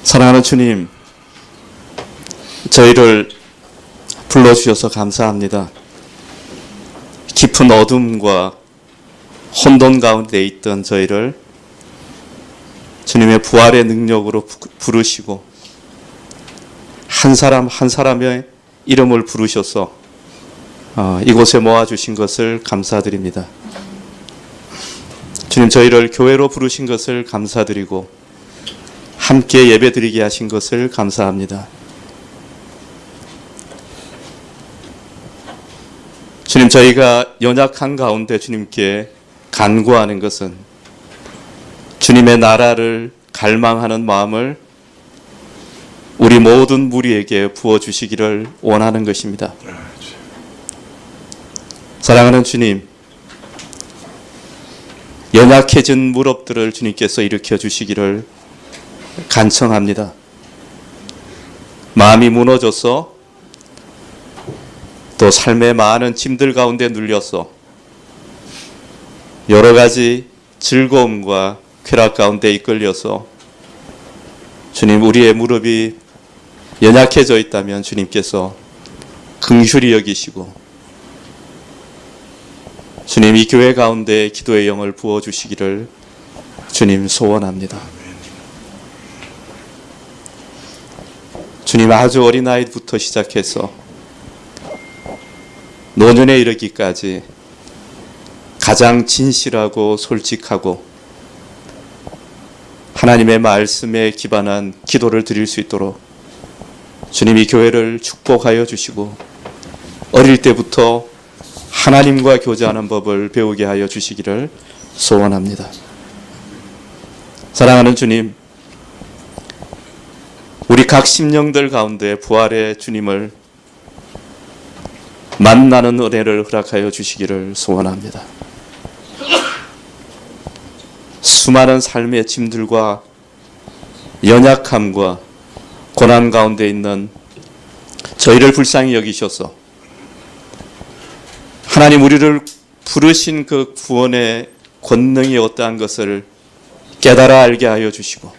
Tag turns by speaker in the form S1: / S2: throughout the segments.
S1: 사랑하는 주님, 저희를 불러주셔서 감사합니다. 깊은 어둠과 혼돈 가운데 있던 저희를 주님의 부활의 능력으로 부르시고 한 사람 한 사람의 이름을 부르셔서 이곳에 모아주신 것을 감사드립니다. 주님, 저희를 교회로 부르신 것을 감사드리고 함께 예배드리게 하신 것을 감사합니다. 주님, 저희가 연약한 가운데 주님께 간구하는 것은 주님의 나라를 갈망하는 마음을 우리 모든 무리에게 부어주시기를 원하는 것입니다. 사랑하는 주님, 연약해진 무릎들을 주님께서 일으켜 주시기를 간청합니다. 마음이 무너져서 또 삶의 많은 짐들 가운데 눌려서 여러 가지 즐거움과 쾌락 가운데 이끌려서 주님, 우리의 무릎이 연약해져 있다면 주님께서 긍휼히 여기시고 주님, 이 교회 가운데 기도의 영을 부어주시기를 주님 소원합니다. 주님, 아주 어린아이부터 시작해서 노년에 이르기까지 가장 진실하고 솔직하고 하나님의 말씀에 기반한 기도를 드릴 수 있도록 주님, 이 교회를 축복하여 주시고 어릴 때부터 하나님과 교제하는 법을 배우게 하여 주시기를 소원합니다. 사랑하는 주님, 우리 각 심령들 가운데 부활의 주님을 만나는 은혜를 허락하여 주시기를 소원합니다. 수많은 삶의 짐들과 연약함과 고난 가운데 있는 저희를 불쌍히 여기셔서 하나님, 우리를 부르신 그 구원의 권능이 어떠한 것을 깨달아 알게 하여 주시고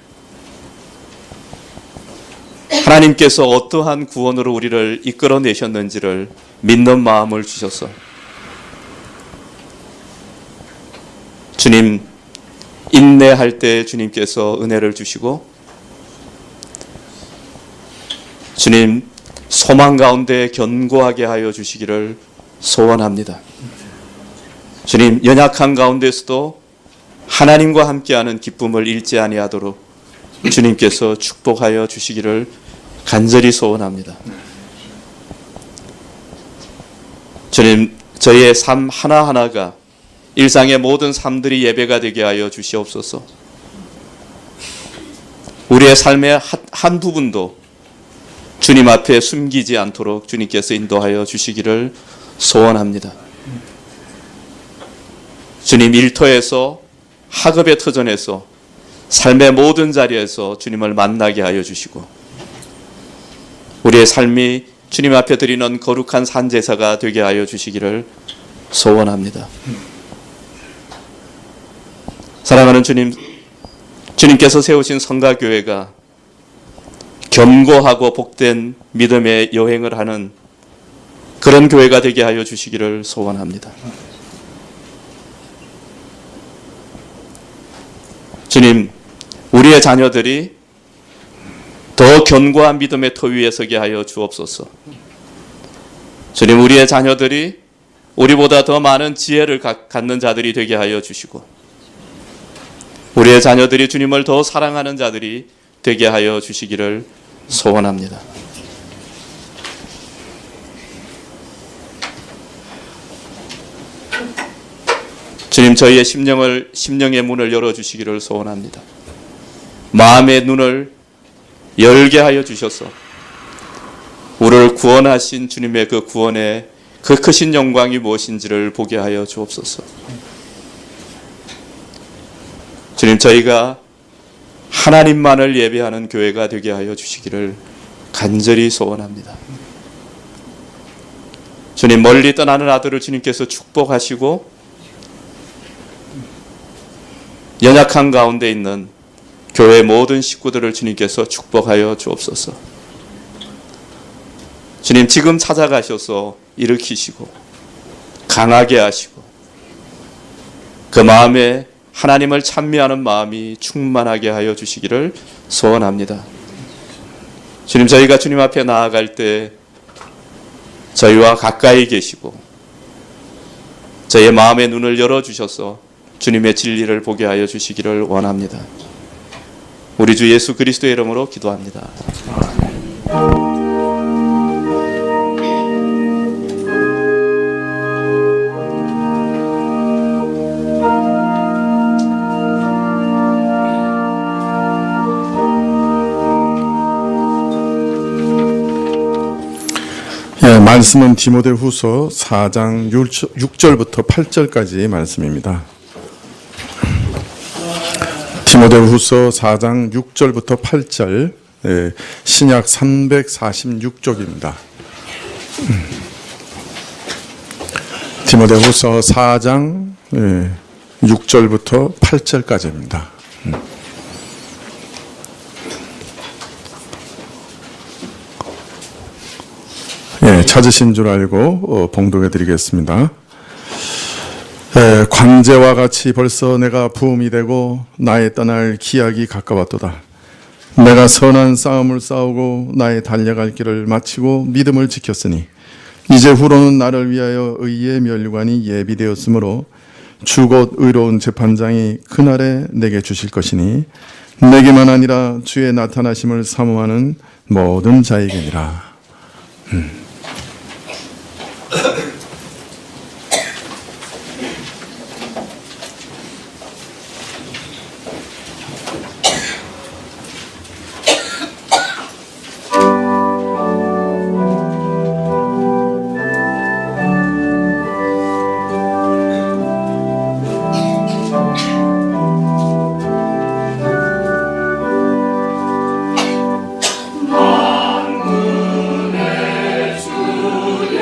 S1: 하나님께서 어떠한 구원으로 우리를 이끌어내셨는지를 믿는 마음을 주셔서 주님, 인내할 때 주님께서 은혜를 주시고 주님, 소망 가운데 견고하게 하여 주시기를 소원합니다. 주님, 연약한 가운데서도 하나님과 함께하는 기쁨을 잃지 아니하도록 주님께서 축복하여 주시기를 간절히 소원합니다. 주님, 저희의 삶 하나하나가 일상의 모든 삶들이 예배가 되게 하여 주시옵소서. 우리의 삶의 한 부분도 주님 앞에 숨기지 않도록 주님께서 인도하여 주시기를 소원합니다. 주님, 일터에서 학업의 터전에서 삶의 모든 자리에서 주님을 만나게 하여 주시고 우리의 삶이 주님 앞에 드리는 거룩한 산제사가 되게 하여 주시기를 소원합니다. 사랑하는 주님, 주님께서 세우신 성가교회가 견고하고 복된 믿음의 여행을 하는 그런 교회가 되게 하여 주시기를 소원합니다. 주님, 우리의 자녀들이 더 견고한 믿음의 터 위에 서게 하여 주옵소서. 주님, 우리의 자녀들이 우리보다 더 많은 지혜를 갖는 자들이 되게 하여 주시고 우리의 자녀들이 주님을 더 사랑하는 자들이 되게 하여 주시기를 소원합니다. 주님, 저희의 심령의 문을 열어주시기를 소원합니다. 마음의 눈을 열게 하여 주셔서 우리를 구원하신 주님의 그 구원의 그 크신 영광이 무엇인지를 보게 하여 주옵소서. 주님, 저희가 하나님만을 예배하는 교회가 되게 하여 주시기를 간절히 소원합니다. 주님, 멀리 떠나는 아들을 주님께서 축복하시고 연약한 가운데 있는 교회 모든 식구들을 주님께서 축복하여 주옵소서. 주님, 지금 찾아가셔서 일으키시고 강하게 하시고 그 마음에 하나님을 찬미하는 마음이 충만하게 하여 주시기를 소원합니다. 주님, 저희가 주님 앞에 나아갈 때 저희와 가까이 계시고 저희의 마음의 눈을 열어주셔서 주님의 진리를 보게 하여 주시기를 원합니다. 우리 주 예수 그리스도의 이름으로 기도합니다.
S2: 말씀은 디모데후서 4장 6절부터 8절까지 말씀입니다. 디모데후서 4장 6절부터 8절, 신약 346쪽입니다. 디모데후서 4장 6절부터 8절까지입니다. 찾으신 줄 알고 봉독해 드리겠습니다. 관제와 같이 벌써 내가 부음이 되고 나의 떠날 기약이 가까웠도다. 내가 선한 싸움을 싸우고 나의 달려갈 길을 마치고 믿음을 지켰으니 이제 후로는 나를 위하여 의의 면류관이 예비되었으므로 주 곧 의로운 재판장이 그날에 내게 주실 것이니 내게만 아니라 주의 나타나심을 사모하는 모든 자에게니라.
S3: 만군의 주여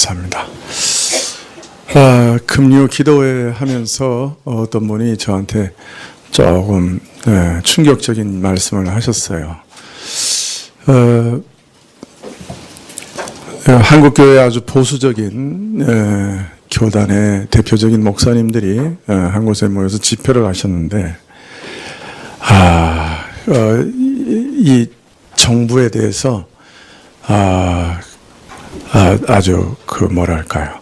S2: 감사합니다. 금요 기도회 하면서 어떤 분이 저한테 조금 충격적인 말씀을 하셨어요. 한국교회 아주 보수적인 교단의 대표적인 목사님들이 한 곳에 모여서 집회를 하셨는데, 이 정부에 대해서 아주 뭐랄까요,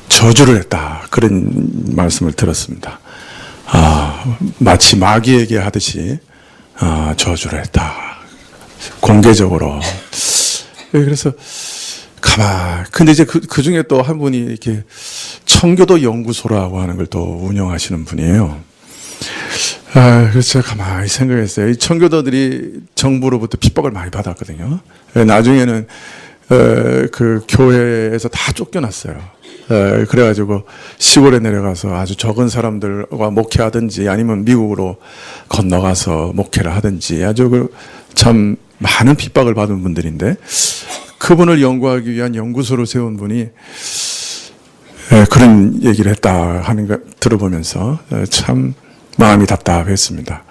S2: 저주를 했다, 그런 말씀을 들었습니다. 마치 마귀에게 하듯이 저주를 했다, 공개적으로. 그래서 근데 이제 그 중에 또 한 분이 이렇게 청교도 연구소라고 하는 걸 또 운영하시는 분이에요. 그래서 제가 가만히 생각했어요. 이 청교도들이 정부로부터 핍박을 많이 받았거든요. 나중에는 그 교회에서 다 쫓겨났어요. 그래가지고 시골에 내려가서 아주 적은 사람들과 목회하든지 아니면 미국으로 건너가서 목회를 하든지 아주 참 많은 핍박을 받은 분들인데, 그분을 연구하기 위한 연구소를 세운 분이 그런 얘기를 했다 하는 거 들어보면서 참 마음이 답답했습니다.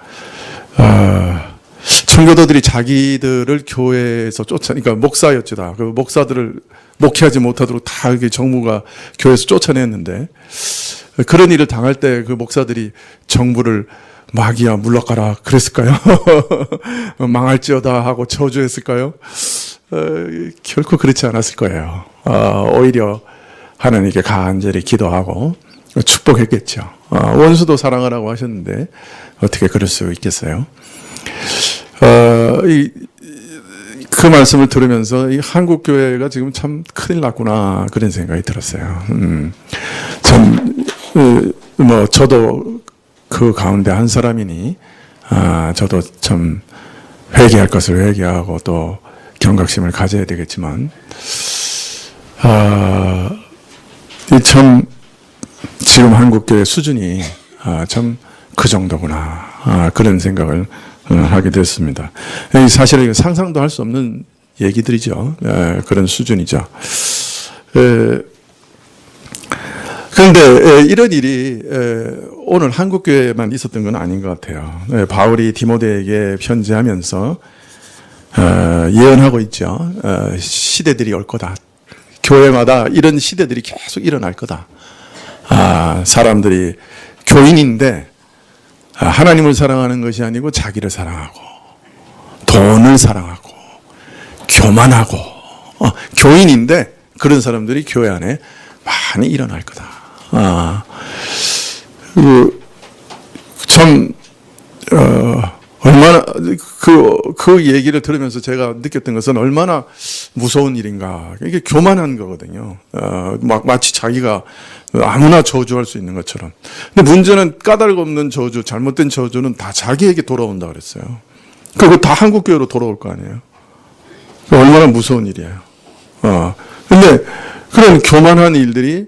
S2: 청교도들이 자기들을 교회에서 그러니까 목사였지 다. 그 목사들을 목회하지 못하도록 다 이렇게 정부가 교회에서 쫓아냈는데, 그런 일을 당할 때 그 목사들이 정부를 마귀야 물러가라 그랬을까요? 망할지어다 하고 저주했을까요? 결코 그렇지 않았을 거예요. 오히려 하나님께 간절히 기도하고 축복했겠죠. 원수도 사랑하라고 하셨는데 어떻게 그럴 수 있겠어요? 그 말씀을 들으면서 이 한국 교회가 지금 참 큰일 났구나, 그런 생각이 들었어요. 저도 그 가운데 한 사람이니 저도 참 회개할 것을 회개하고 또 경각심을 가져야 되겠지만, 참 지금 한국교회 수준이 참 그 정도구나, 그런 생각을 하게 됐습니다. 사실은 상상도 할 수 없는 얘기들이죠. 그런 수준이죠. 그런데 이런 일이 오늘 한국교회만 있었던 건 아닌 것 같아요. 바울이 디모데에게 편지하면서 예언하고 있죠. 시대들이 올 거다. 교회마다 이런 시대들이 계속 일어날 거다. 사람들이 교인인데 하나님을 사랑하는 것이 아니고 자기를 사랑하고 돈을 사랑하고 교만하고, 교인인데 그런 사람들이 교회 안에 많이 일어날 거다. 얼마나 그 얘기를 들으면서 제가 느꼈던 것은 얼마나 무서운 일인가. 이게 교만한 거거든요. 마치 자기가 아무나 저주할 수 있는 것처럼. 근데 문제는 까닭 없는 저주, 잘못된 저주는 다 자기에게 돌아온다 그랬어요. 그거 다 한국교회로 돌아올 거 아니에요. 얼마나 무서운 일이에요. 근데 그런 교만한 일들이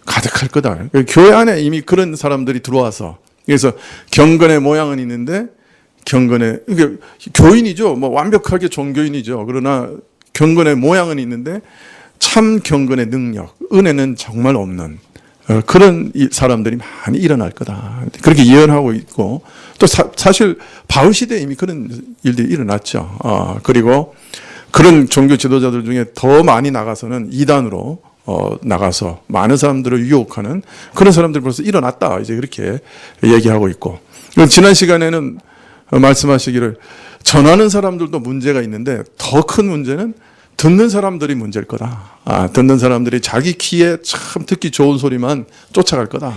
S2: 가득할 거다. 교회 안에 이미 그런 사람들이 들어와서, 그래서 경건의 모양은 있는데 그러니까 교인이죠. 완벽하게 종교인이죠. 그러나 경건의 모양은 있는데 참 경건의 능력, 은혜는 정말 없는 그런 사람들이 많이 일어날 거다. 그렇게 예언하고 있고, 또 사실 바울 시대에 이미 그런 일들이 일어났죠. 그리고 그런 종교 지도자들 중에 더 많이 나가서는 이단으로 나가서 많은 사람들을 유혹하는 그런 사람들이 벌써 일어났다, 이제 그렇게 얘기하고 있고, 지난 시간에는 말씀하시기를 전하는 사람들도 문제가 있는데 더 큰 문제는 듣는 사람들이 문제일 거다. 듣는 사람들이 자기 귀에 참 듣기 좋은 소리만 쫓아갈 거다.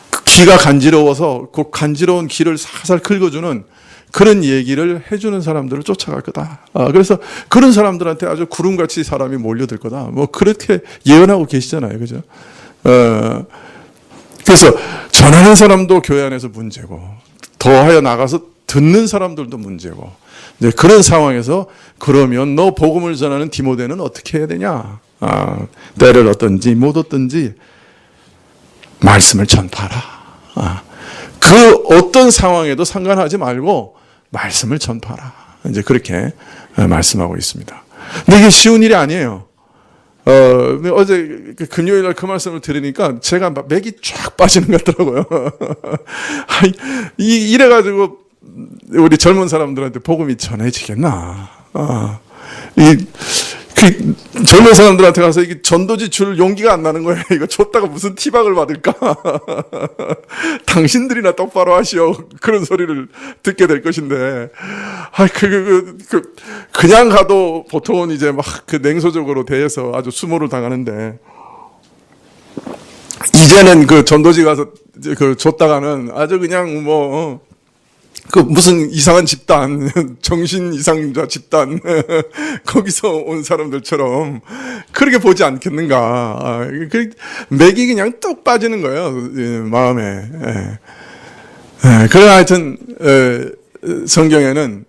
S2: 그 귀가 간지러워서 그 간지러운 귀를 살살 긁어주는 그런 얘기를 해주는 사람들을 쫓아갈 거다. 그래서 그런 사람들한테 아주 구름같이 사람이 몰려들 거다. 그렇게 예언하고 계시잖아요. 그죠? 그래서 전하는 사람도 교회 안에서 문제고, 더하여 나가서 듣는 사람들도 문제고, 이제 그런 상황에서 그러면 너 복음을 전하는 디모데는 어떻게 해야 되냐? 때를 얻든지 못 얻든지 말씀을 전파하라. 그 어떤 상황에도 상관하지 말고 말씀을 전파하라. 이제 그렇게 말씀하고 있습니다. 근데 이게 쉬운 일이 아니에요. 어제 금요일 날 그 말씀을 들으니까 제가 막 맥이 쫙 빠지는 것 같더라고요. 이래가지고 우리 젊은 사람들한테 복음이 전해지겠나. 그 젊은 사람들한테 가서 이게 전도지 줄 용기가 안 나는 거예요. 이거 줬다가 무슨 티박을 받을까? 당신들이나 똑바로 하시오. 그런 소리를 듣게 될 것인데, 그냥 가도 보통은 이제 막 그 냉소적으로 대해서 아주 수모를 당하는데, 이제는 그 전도지 가서 그 줬다가는 아주 그냥 그 무슨 이상한 집단, 정신 이상자 집단, 거기서 온 사람들처럼 그렇게 보지 않겠는가. 맥이 그냥 뚝 빠지는 거예요, 마음에. 그래, 하여튼, 성경에는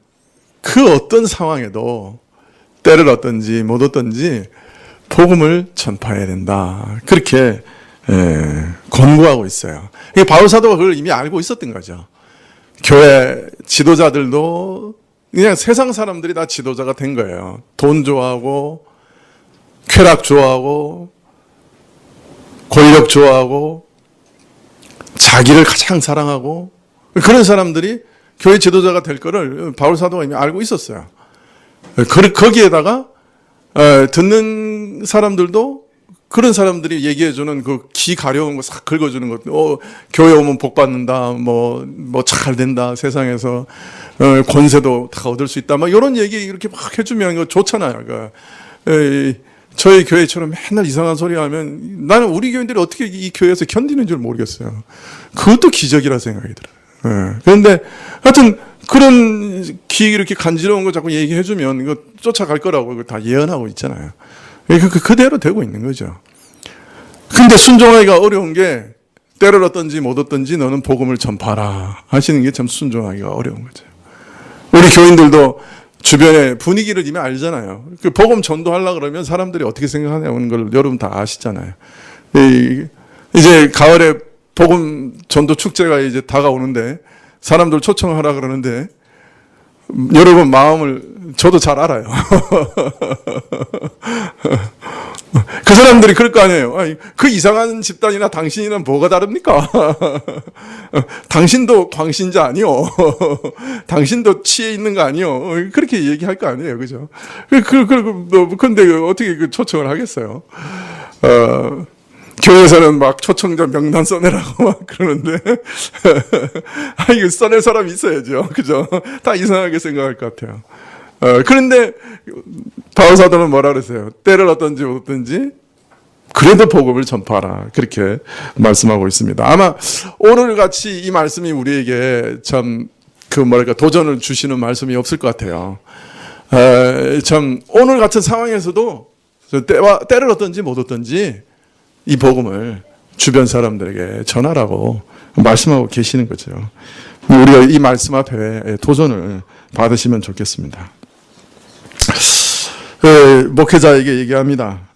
S2: 그 어떤 상황에도 때를 얻든지 못 얻든지 복음을 전파해야 된다. 그렇게, 권고하고 있어요. 바울 사도가 그걸 이미 알고 있었던 거죠. 교회 지도자들도 그냥 세상 사람들이 다 지도자가 된 거예요. 돈 좋아하고, 쾌락 좋아하고, 권력 좋아하고, 자기를 가장 사랑하고, 그런 사람들이 교회 지도자가 될 거를 바울 사도가 이미 알고 있었어요. 거기에다가 듣는 사람들도 그런 사람들이 얘기해주는 그 기 가려운 거 싹 긁어주는 것, 교회 오면 복 받는다, 잘 된다, 세상에서, 권세도 다 얻을 수 있다, 이런 얘기 이렇게 막 해주면 이거 좋잖아요. 저희 교회처럼 맨날 이상한 소리 하면 나는 우리 교인들이 어떻게 이 교회에서 견디는 줄 모르겠어요. 그것도 기적이라 생각이 들어요. 그런데 하여튼 그런 이렇게 간지러운 거 자꾸 얘기해주면 이거 쫓아갈 거라고 이거 다 예언하고 있잖아요. 그대로 되고 있는 거죠. 근데 순종하기가 어려운 게 때를 얻든지 못 얻든지 너는 복음을 전파하라 하시는 게 참 순종하기가 어려운 거죠. 우리 교인들도 주변의 분위기를 이미 알잖아요. 그 복음 전도하려고 그러면 사람들이 어떻게 생각하냐는 걸 여러분 다 아시잖아요. 이제 가을에 복음 전도 축제가 이제 다가오는데 사람들 초청하라 그러는데 여러분 마음을 저도 잘 알아요. 그 사람들이 그럴 거 아니에요. 그 이상한 집단이나 당신이랑 뭐가 다릅니까? 당신도 광신자 아니요. 당신도 치에 있는 거 아니요. 그렇게 얘기할 거 아니에요. 그죠? 근데 어떻게 그 초청을 하겠어요? 교회에서는 막 초청자 명단 써내라고 막 그러는데, 이거 써낼 사람이 있어야죠. 그죠? 다 이상하게 생각할 것 같아요. 그런데, 바울 사도는 뭐라 그랬어요? 때를 얻든지 못 얻든지, 그래도 복음을 전파하라. 그렇게 말씀하고 있습니다. 아마 오늘 같이 이 말씀이 우리에게 참, 도전을 주시는 말씀이 없을 것 같아요. 참, 오늘 같은 상황에서도 때를 얻든지 못 얻든지, 이 복음을 주변 사람들에게 전하라고 말씀하고 계시는 거죠. 우리가 이 말씀 앞에 도전을 받으시면 좋겠습니다. 목회자에게 얘기합니다.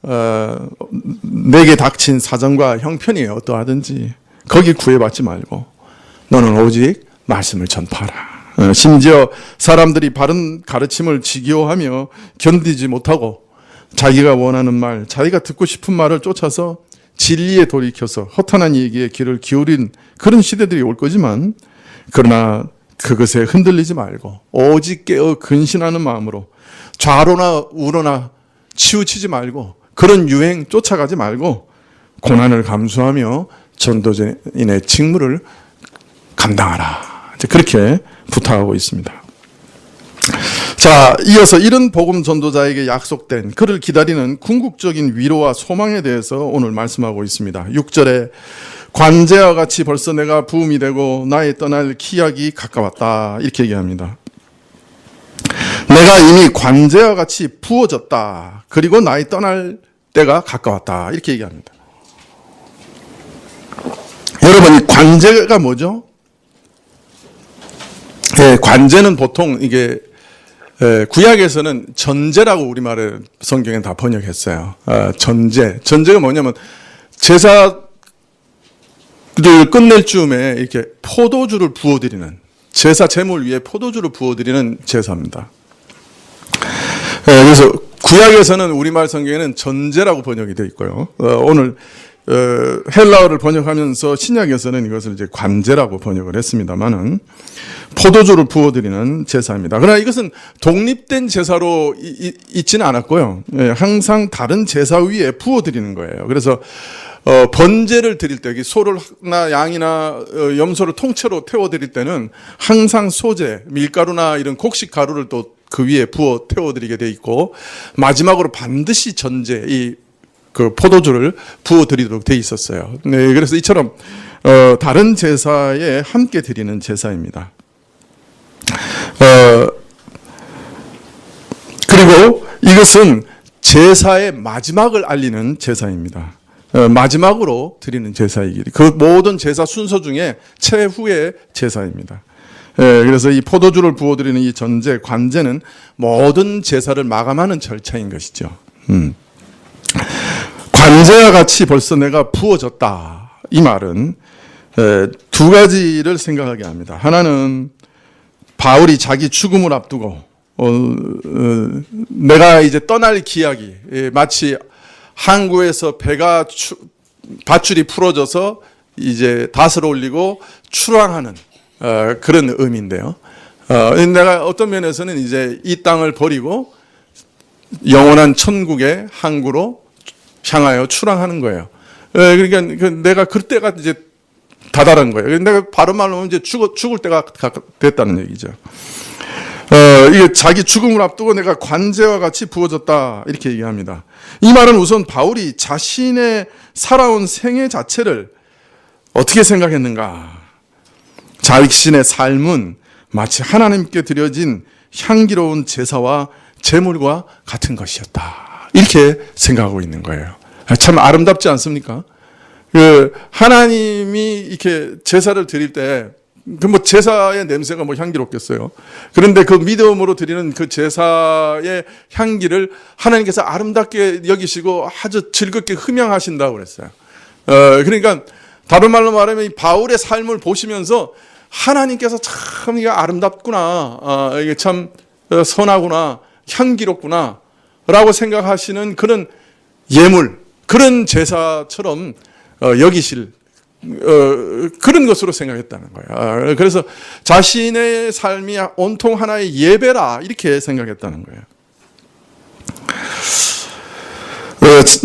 S2: 내게 닥친 사정과 형편이 어떠하든지 거기 구애받지 말고 너는 오직 말씀을 전파하라. 심지어 사람들이 바른 가르침을 지겨워하며 견디지 못하고 자기가 원하는 말, 자기가 듣고 싶은 말을 쫓아서 진리에 돌이켜서 허탄한 얘기에 귀를 기울인 그런 시대들이 올 거지만, 그러나 그것에 흔들리지 말고 오직 깨어 근신하는 마음으로 좌로나 우로나 치우치지 말고 그런 유행 쫓아가지 말고 고난을 감수하며 전도자인의 직무를 감당하라. 그렇게 부탁하고 있습니다. 자, 이어서 이런 복음 전도자에게 약속된 그를 기다리는 궁극적인 위로와 소망에 대해서 오늘 말씀하고 있습니다. 6절에 관제와 같이 벌써 내가 부음이 되고 나의 떠날 기약이 가까웠다. 이렇게 얘기합니다. 내가 이미 관제와 같이 부어졌다. 그리고 나의 떠날 때가 가까웠다. 이렇게 얘기합니다. 여러분, 이 관제가 뭐죠? 관제는 보통 이게 구약에서는 전제라고 우리말에 성경엔 다 번역했어요. 전제가 뭐냐면 제사를 끝낼 즈음에 이렇게 포도주를 부어드리는, 제사 제물 위에 포도주를 부어드리는 제사입니다. 그래서 구약에서는 우리말 성경에는 전제라고 번역이 되어 있고요. 오늘 헬라어를 번역하면서 신약에서는 이것을 이제 관제라고 번역을 했습니다만은 포도주를 부어드리는 제사입니다. 그러나 이것은 독립된 제사로 있지는 않았고요. 항상 다른 제사 위에 부어드리는 거예요. 그래서 번제를 드릴 때 소나 양이나 염소를 통째로 태워드릴 때는 항상 소재, 밀가루나 이런 곡식 가루를 또 그 위에 부어 태워드리게 돼 있고 마지막으로 반드시 전제 그 포도주를 부어드리도록 돼 있었어요. 네, 그래서 이처럼 다른 제사에 함께 드리는 제사입니다. 그리고 이것은 제사의 마지막을 알리는 제사입니다. 마지막으로 드리는 제사이기 그 모든 제사 순서 중에 최후의 제사입니다. 그래서 이 포도주를 부어드리는 이 전제, 관제는 모든 제사를 마감하는 절차인 것이죠. 관제와 같이 벌써 내가 부어졌다. 이 말은 두 가지를 생각하게 합니다. 하나는 바울이 자기 죽음을 앞두고 내가 이제 떠날 기약이 마치 항구에서 배가 밧줄이 풀어져서 이제 닷을 올리고 출항하는 그런 의미인데요. 내가 어떤 면에서는 이제 이 땅을 버리고 영원한 천국의 항구로 향하여 출항하는 거예요. 그러니까 내가 그때가 이제 다다른 거예요. 내가 바른 말로 하면 이제 죽을 때가 됐다는 얘기죠. 이게 자기 죽음을 앞두고 내가 관제와 같이 부어졌다 이렇게 얘기합니다. 이 말은 우선 바울이 자신의 살아온 생애 자체를 어떻게 생각했는가? 자신의 삶은 마치 하나님께 드려진 향기로운 제사와 제물과 같은 것이었다. 이렇게 생각하고 있는 거예요. 참 아름답지 않습니까? 하나님이 이렇게 제사를 드릴 때, 제사의 냄새가 향기롭겠어요. 그런데 그 믿음으로 드리는 그 제사의 향기를 하나님께서 아름답게 여기시고 아주 즐겁게 흠양하신다고 그랬어요. 그러니까 다른 말로 말하면 이 바울의 삶을 보시면서 하나님께서 참 이게 아름답구나, 이게 참 선하구나, 향기롭구나 라고 생각하시는 그런 예물, 그런 제사처럼 여기실 그런 것으로 생각했다는 거예요. 그래서 자신의 삶이 온통 하나의 예배라 이렇게 생각했다는 거예요.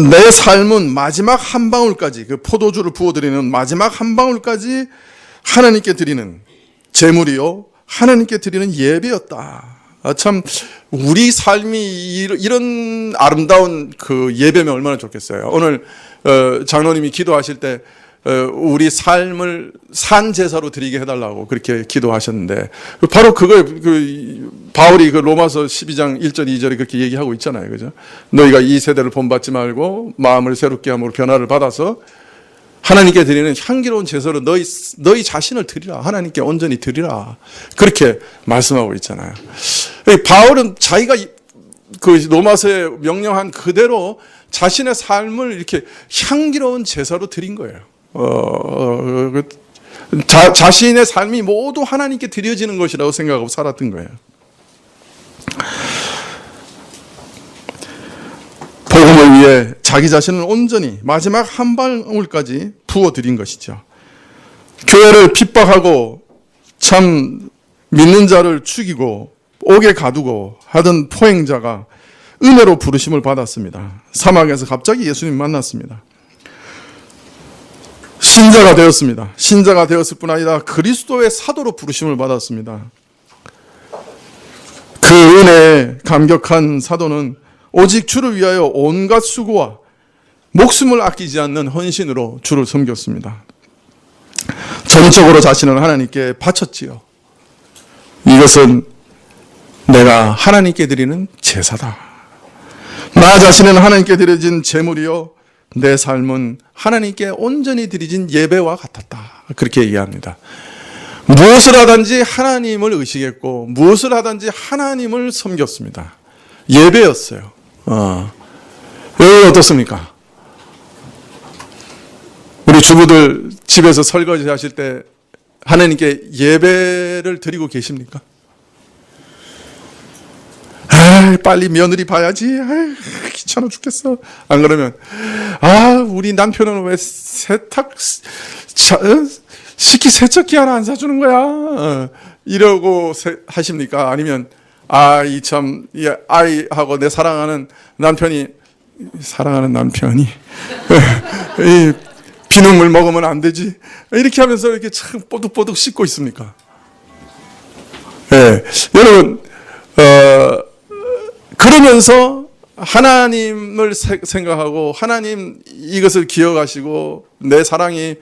S2: 내 삶은 마지막 한 방울까지, 그 포도주를 부어드리는 마지막 한 방울까지 하나님께 드리는 제물이요, 하나님께 드리는 예배였다. 참 우리 삶이 이런 아름다운 그 예배면 얼마나 좋겠어요. 오늘 장로님이 기도하실 때 우리 삶을 산 제사로 드리게 해달라고 그렇게 기도하셨는데, 바로 그걸 바울이 그 로마서 12장 1절 2절에 그렇게 얘기하고 있잖아요. 그죠? 너희가 이 세대를 본받지 말고 마음을 새롭게 함으로 변화를 받아서 하나님께 드리는 향기로운 제사로 너희 자신을 드리라. 하나님께 온전히 드리라. 그렇게 말씀하고 있잖아요. 바울은 자기가 그 로마서에 명령한 그대로 자신의 삶을 이렇게 향기로운 제사로 드린 거예요. 자신의 삶이 모두 하나님께 드려지는 것이라고 생각하고 살았던 거예요. 복음을 위해 자기 자신을 온전히 마지막 한 방울까지 부어드린 것이죠. 교회를 핍박하고 참 믿는 자를 죽이고 옥에 가두고 하던 포행자가 은혜로 부르심을 받았습니다. 사막에서 갑자기 예수님 만났습니다. 신자가 되었습니다. 신자가 되었을 뿐 아니라 그리스도의 사도로 부르심을 받았습니다. 그 은혜에 감격한 사도는 오직 주를 위하여 온갖 수고와 목숨을 아끼지 않는 헌신으로 주를 섬겼습니다. 전적으로 자신을 하나님께 바쳤지요. 이것은 내가 하나님께 드리는 제사다. 나 자신은 하나님께 드려진 제물이요, 내 삶은 하나님께 온전히 드려진 예배와 같았다. 그렇게 얘기합니다. 무엇을 하든지 하나님을 의식했고 무엇을 하든지 하나님을 섬겼습니다. 예배였어요. 여러분 어떻습니까? 우리 주부들 집에서 설거지 하실 때 하나님께 예배를 드리고 계십니까? 빨리 며느리 봐야지. 귀찮아 죽겠어. 안 그러면 우리 남편은 왜 식기 세척기 하나 안 사주는 거야? 이러고 하십니까? 아니면 이 아이하고 내 사랑하는 남편이 이 비눗물 먹으면 안 되지. 이렇게 하면서 이렇게 참 뽀득뽀득 씻고 있습니까? 여러분, 그러면서 하나님을 생각하고 하나님 이것을 기억하시고 내 사랑이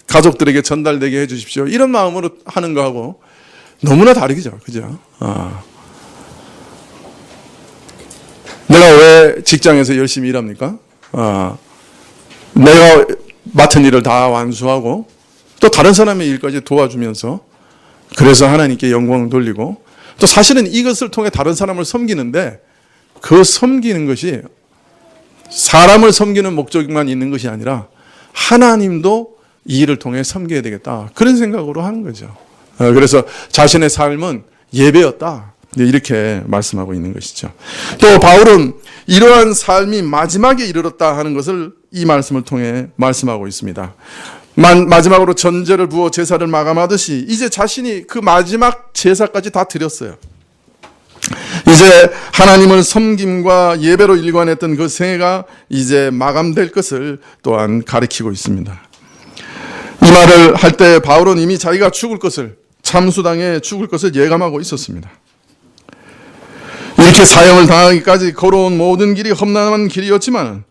S2: 가족들에게 전달되게 해주십시오. 이런 마음으로 하는 거하고 너무나 다르죠. 그죠? 내가 왜 직장에서 열심히 일합니까? 내가 맡은 일을 다 완수하고 또 다른 사람의 일까지 도와주면서 그래서 하나님께 영광을 돌리고 또 사실은 이것을 통해 다른 사람을 섬기는데 그 섬기는 것이 사람을 섬기는 목적만 있는 것이 아니라 하나님도 이 일을 통해 섬겨야 되겠다. 그런 생각으로 하는 거죠. 그래서 자신의 삶은 예배였다. 이렇게 말씀하고 있는 것이죠. 또 바울은 이러한 삶이 마지막에 이르렀다 하는 것을 이 말씀을 통해 말씀하고 있습니다. 마지막으로 전제를 부어 제사를 마감하듯이 이제 자신이 그 마지막 제사까지 다 드렸어요. 이제 하나님을 섬김과 예배로 일관했던 그 생애가 이제 마감될 것을 또한 가리키고 있습니다. 이 말을 할 때 바울은 이미 자기가 죽을 것을 참수당에 죽을 것을 예감하고 있었습니다. 이렇게 사형을 당하기까지 걸어온 모든 길이 험난한 길이었지만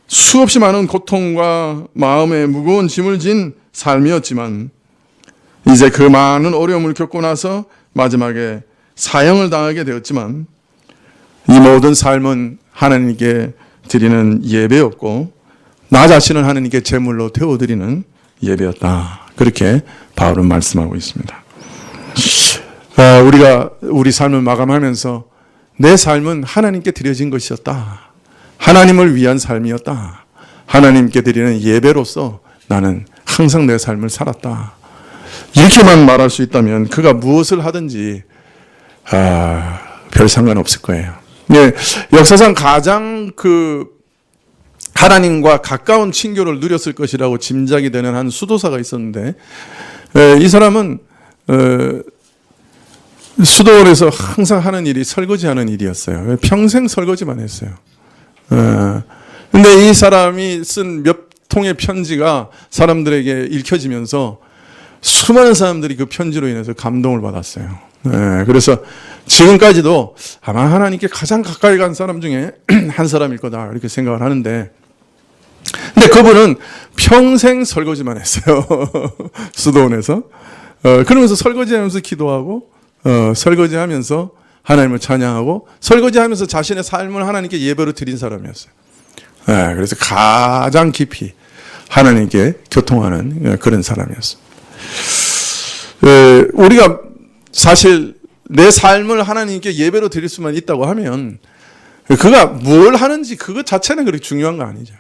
S2: 수없이 많은 고통과 마음에 무거운 짐을 진 삶이었지만 이제 그 많은 어려움을 겪고 나서 마지막에 사형을 당하게 되었지만 이 모든 삶은 하나님께 드리는 예배였고 나 자신을 하나님께 제물로 태워드리는 예배였다. 그렇게 바울은 말씀하고 있습니다. 우리가 우리 삶을 마감하면서 내 삶은 하나님께 드려진 것이었다. 하나님을 위한 삶이었다. 하나님께 드리는 예배로서 나는 항상 내 삶을 살았다. 이렇게만 말할 수 있다면 그가 무엇을 하든지 별 상관없을 거예요. 역사상 가장 하나님과 가까운 친교를 누렸을 것이라고 짐작이 되는 한 수도사가 있었는데 이 사람은 수도원에서 항상 하는 일이 설거지하는 일이었어요. 평생 설거지만 했어요. 근데 이 사람이 쓴 몇 통의 편지가 사람들에게 읽혀지면서 수많은 사람들이 그 편지로 인해서 감동을 받았어요. 그래서 지금까지도 아마 하나님께 가장 가까이 간 사람 중에 한 사람일 거다 이렇게 생각을 하는데 근데 그분은 평생 설거지만 했어요. 수도원에서. 그러면서 설거지하면서 기도하고 설거지하면서 하나님을 찬양하고 설거지하면서 자신의 삶을 하나님께 예배로 드린 사람이었어요. 그래서 가장 깊이 하나님께 교통하는 그런 사람이었어요. 우리가 사실 내 삶을 하나님께 예배로 드릴 수만 있다고 하면 그가 뭘 하는지 그것 자체는 그렇게 중요한 거 아니죠.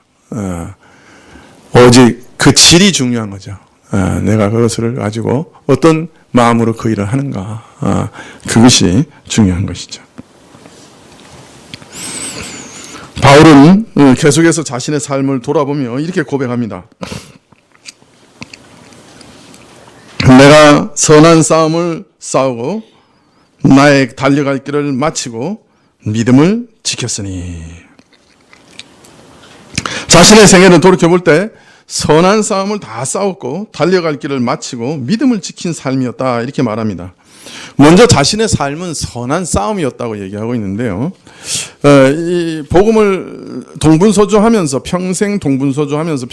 S2: 오직 그 질이 중요한 거죠. 내가 그것을 가지고 어떤 마음으로 그 일을 하는가. 그것이 중요한 것이죠. 바울은 계속해서 자신의 삶을 돌아보며 이렇게 고백합니다. 내가 선한 싸움을 싸우고 나의 달려갈 길을 마치고 믿음을 지켰으니. 자신의 생애를 돌이켜볼 때 선한 싸움을 다 싸웠고 달려갈 길을 마치고 믿음을 지킨 삶이었다 이렇게 말합니다. 먼저 자신의 삶은 선한 싸움이었다고 얘기하고 있는데요. 이 복음을 동분서주하면서 평생 동분서주하면서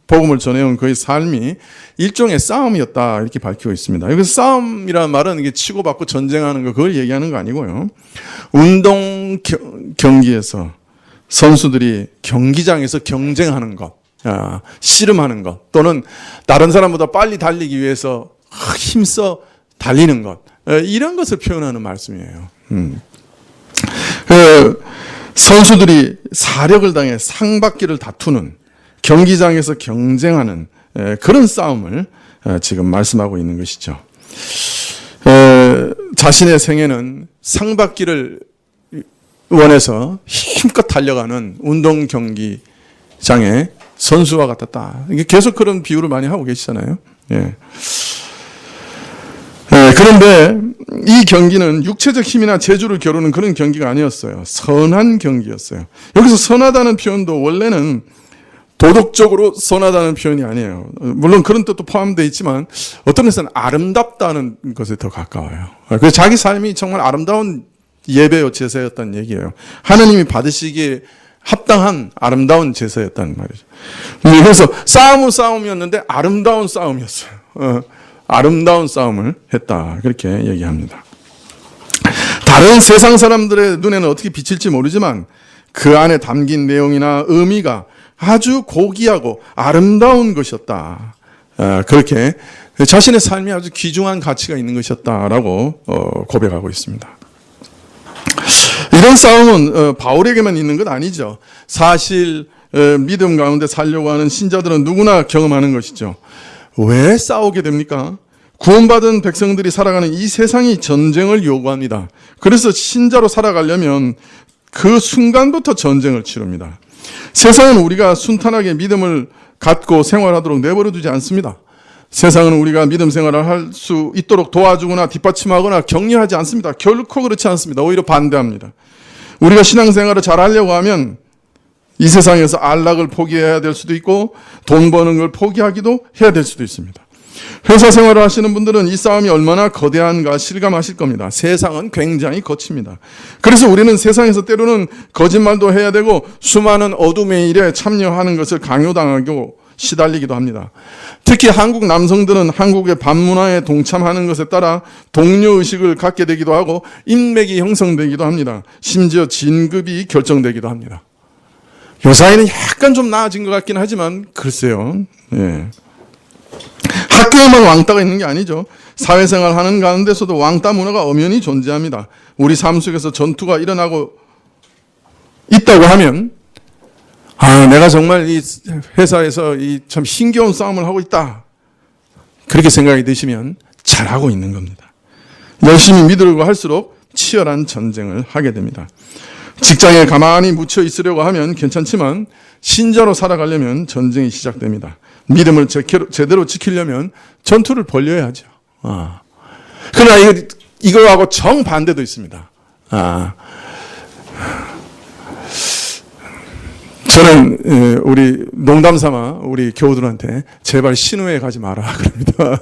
S2: 복음을 전해온 그의 삶이 일종의 싸움이었다 이렇게 밝히고 있습니다. 여기서 싸움이라는 말은 이게 치고받고 전쟁하는 거 그걸 얘기하는 거 아니고요. 운동 경기에서 선수들이 경기장에서 경쟁하는 것, 씨름하는 것 또는 다른 사람보다 빨리 달리기 위해서 힘써 달리는 것 이런 것을 표현하는 말씀이에요. 선수들이 사력을 당해 상받기를 다투는 경기장에서 경쟁하는 그런 싸움을 지금 말씀하고 있는 것이죠. 자신의 생애는 상받기를 원에서 힘껏 달려가는 운동 경기장의 선수와 같았다. 이게 계속 그런 비유를 많이 하고 계시잖아요. 예. 그런데 이 경기는 육체적 힘이나 재주를 겨루는 그런 경기가 아니었어요. 선한 경기였어요. 여기서 선하다는 표현도 원래는 도덕적으로 선하다는 표현이 아니에요. 물론 그런 뜻도 포함되어 있지만 어떤 데서는 아름답다는 것에 더 가까워요. 그래서 자기 삶이 정말 아름다운 예배요 제사였다는 얘기예요. 하나님이 받으시기에 합당한 아름다운 제사였다는 말이죠. 그래서 싸움은 싸움이었는데 아름다운 싸움이었어요. 아름다운 싸움을 했다. 그렇게 얘기합니다. 다른 세상 사람들의 눈에는 어떻게 비칠지 모르지만 그 안에 담긴 내용이나 의미가 아주 고귀하고 아름다운 것이었다. 그렇게 자신의 삶이 아주 귀중한 가치가 있는 것이었다라고 고백하고 있습니다. 이런 싸움은 바울에게만 있는 것 아니죠. 사실 믿음 가운데 살려고 하는 신자들은 누구나 경험하는 것이죠. 왜 싸우게 됩니까? 구원받은 백성들이 살아가는 이 세상이 전쟁을 요구합니다. 그래서 신자로 살아가려면 그 순간부터 전쟁을 치릅니다. 세상은 우리가 순탄하게 믿음을 갖고 생활하도록 내버려 두지 않습니다. 세상은 우리가 믿음 생활을 할 수 있도록 도와주거나 뒷받침하거나 격려하지 않습니다. 결코 그렇지 않습니다. 오히려 반대합니다. 우리가 신앙생활을 잘 하려고 하면 이 세상에서 안락을 포기해야 될 수도 있고 돈 버는 걸 포기하기도 해야 될 수도 있습니다. 회사 생활을 하시는 분들은 이 싸움이 얼마나 거대한가 실감하실 겁니다. 세상은 굉장히 거칩니다. 그래서 우리는 세상에서 때로는 거짓말도 해야 되고 수많은 어둠의 일에 참여하는 것을 강요당하고 시달리기도 합니다. 특히 한국 남성들은 한국의 반문화에 동참하는 것에 따라 동료의식을 갖게 되기도 하고 인맥이 형성되기도 합니다. 심지어 진급이 결정되기도 합니다. 요사이는 약간 좀 나아진 것 같긴 하지만 글쎄요. 예. 학교에만 왕따가 있는 게 아니죠. 사회생활 하는 가운데서도 왕따 문화가 엄연히 존재합니다. 우리 삶 속에서 전투가 일어나고 있다고 하면 내가 정말 이 회사에서 이 참 힘겨운 싸움을 하고 있다. 그렇게 생각이 드시면 잘하고 있는 겁니다. 열심히 믿으려고 할수록 치열한 전쟁을 하게 됩니다. 직장에 가만히 묻혀 있으려고 하면 괜찮지만 신자로 살아가려면 전쟁이 시작됩니다. 믿음을 제대로 지키려면 전투를 벌려야죠. 그러나 이거하고 정반대도 있습니다. 저는 우리 농담 삼아 우리 교우들한테 제발 신우에 가지 마라 그럽니다.